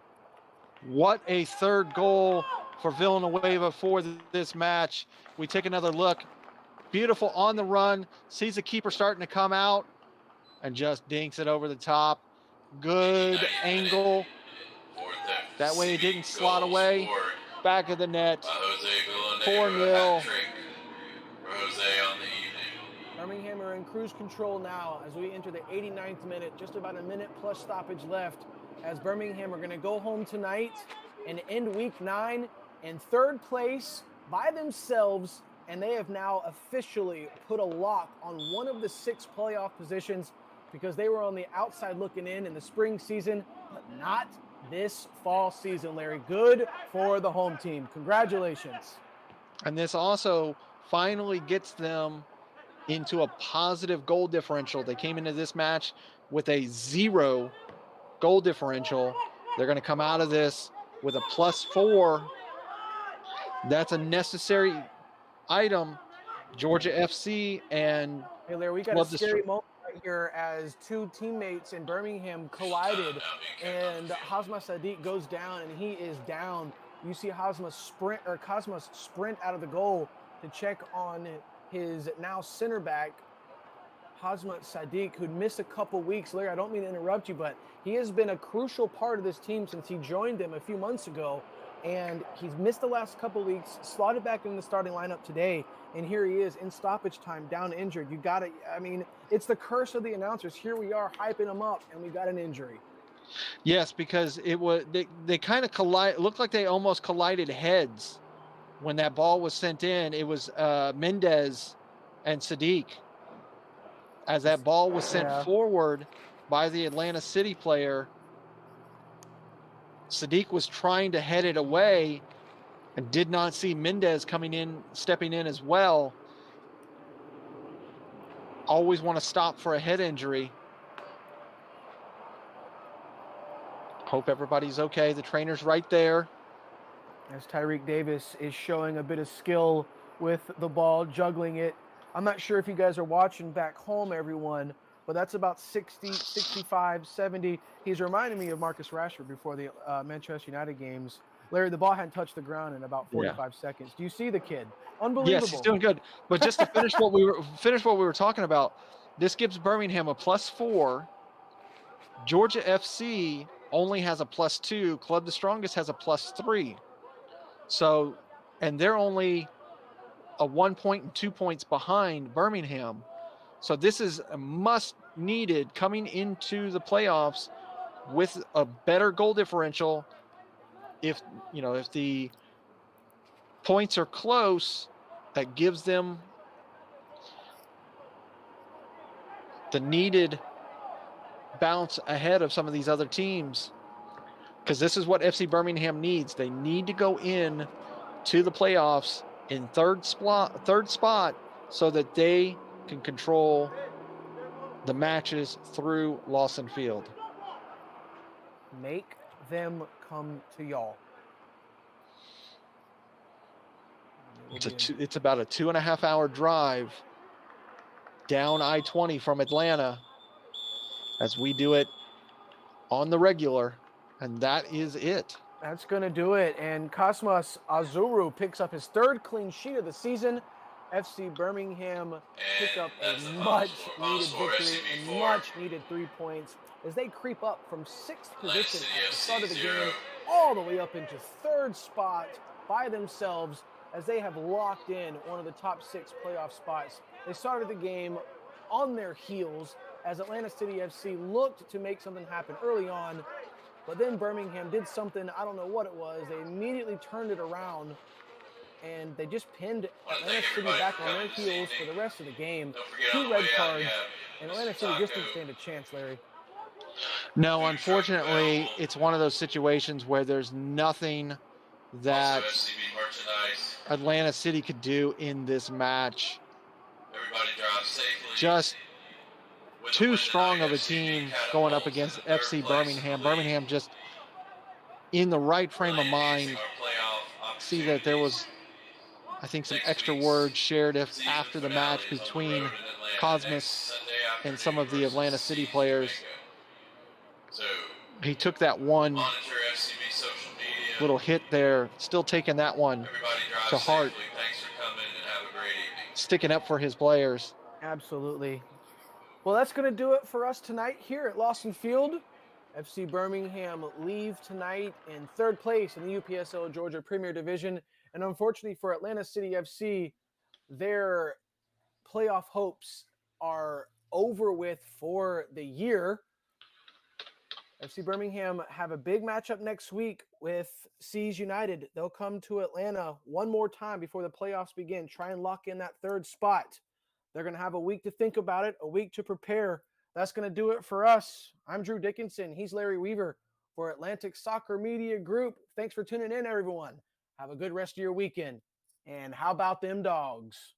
What a third goal for Villanueva for this match. We take another look. Beautiful on the run. Sees the keeper starting to come out and just dinks it over the top. Good angle. That way it didn't slot away. Back of the net. 4-0. Birmingham are in cruise control now as we enter the 89th minute. Just about a minute plus stoppage left as Birmingham are going to go home tonight and end week 9 in third place by themselves. And they have now officially put a lock on one of the 6 playoff positions because they were on the outside looking in the spring season, but not this fall season, Larry. Good for the home team. Congratulations. And this also finally gets them into a positive goal differential. They came into this match with a 0 goal differential. They're going to come out of this with a +4. That's a necessary item. Georgia FC and hey, Larry, we got a scary moment right here as two teammates in Birmingham collided, and Hazma Sadiq goes down, and he is down. You see Cosmas sprint out of the goal to check on his now center back, Hazmat Sadiq, who'd missed a couple weeks. Larry, I don't mean to interrupt you, but he has been a crucial part of this team since he joined them a few months ago, and he's missed the last couple weeks, slotted back in the starting lineup today, and here he is in stoppage time, down injured. You got to, I mean, it's the curse of the announcers. Here we are hyping him up, and we got an injury. Yes, because it was they kind of looked like they almost collided heads when that ball was sent in. It was Mendez and Sadiq. As that ball was sent forward by the Atlanta City player, Sadiq was trying to head it away and did not see Mendez stepping in as well. Always want to stop for a head injury. Hope everybody's okay. The trainer's right there. As Tyreek Davis is showing a bit of skill with the ball, juggling it. I'm not sure if you guys are watching back home, everyone, but that's about 60, 65, 70. He's reminding me of Marcus Rashford before the Manchester United games. Larry, the ball hadn't touched the ground in about 45 seconds. Do you see the kid? Unbelievable. Yes, he's doing good. But just to finish what we were talking about, this gives Birmingham a +4. Georgia FC only has a +2. Club the Strongest has a +3. So, and they're only a 1 point and 2 points behind Birmingham. So this is a must needed coming into the playoffs with a better goal differential. If the points are close, that gives them the needed bounce ahead of some of these other teams, because this is what FC Birmingham needs. They need to go in to the playoffs in third spot so that they can control the matches through Lawson Field. Make them come to y'all. It's about a 2.5 hour drive down I-20 from Atlanta as we do it on the regular, and that is it. That's going to do it. And Cosmas Azuru picks up his third clean sheet of the season. FC Birmingham pick up a much-needed victory and much-needed 3 points as they creep up from 6th position at the start of the game all the way up into 3rd spot by themselves as they have locked in one of the top 6 playoff spots. They started the game on their heels as Atlanta City FC looked to make something happen early on, but then Birmingham did something, I don't know what it was. They immediately turned it around, and they just pinned Atlanta City back on their heels for the rest of the game. 2 red cards, and Atlanta City just didn't stand a chance, Larry. No, unfortunately, it's one of those situations where there's nothing that Atlanta City could do in this match. Just too strong of a team going up against FC Birmingham. Birmingham just in the right frame of mind. See that there was, I think, some extra words shared after the match between Cosmas and some of the Atlanta City players. He took that one little hit there, still taking that one to heart, sticking up for his players. Absolutely. Well, that's going to do it for us tonight here at Lawson Field. FC Birmingham leave tonight in 3rd place in the UPSL Georgia Premier Division. And unfortunately for Atlanta City FC, their playoff hopes are over with for the year. FC Birmingham have a big matchup next week with Seas United. They'll come to Atlanta one more time before the playoffs begin, try and lock in that 3rd spot. They're going to have a week to think about it, a week to prepare. That's going to do it for us. I'm Drew Dickinson. He's Larry Weaver for Atlantic Soccer Media Group. Thanks for tuning in, everyone. Have a good rest of your weekend. And how about them dogs?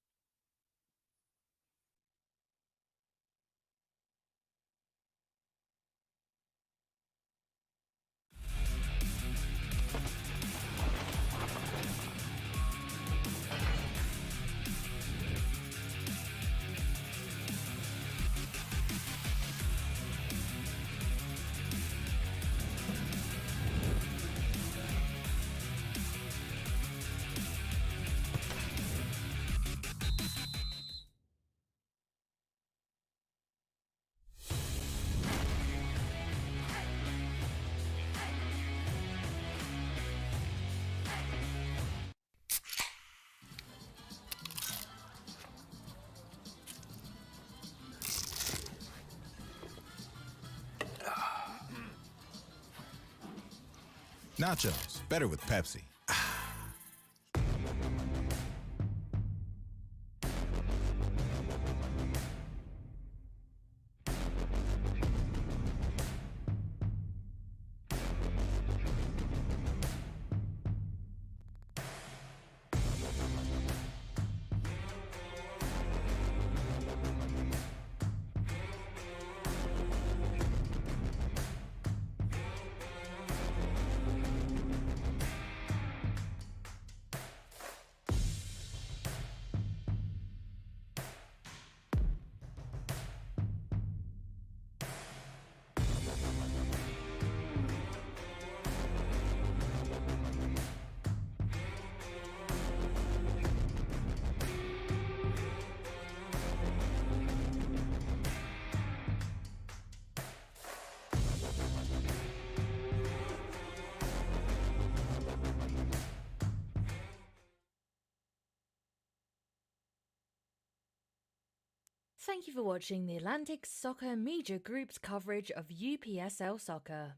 Nachos, better with Pepsi. Thank you for watching the Atlantic Soccer Media Group's coverage of UPSL soccer.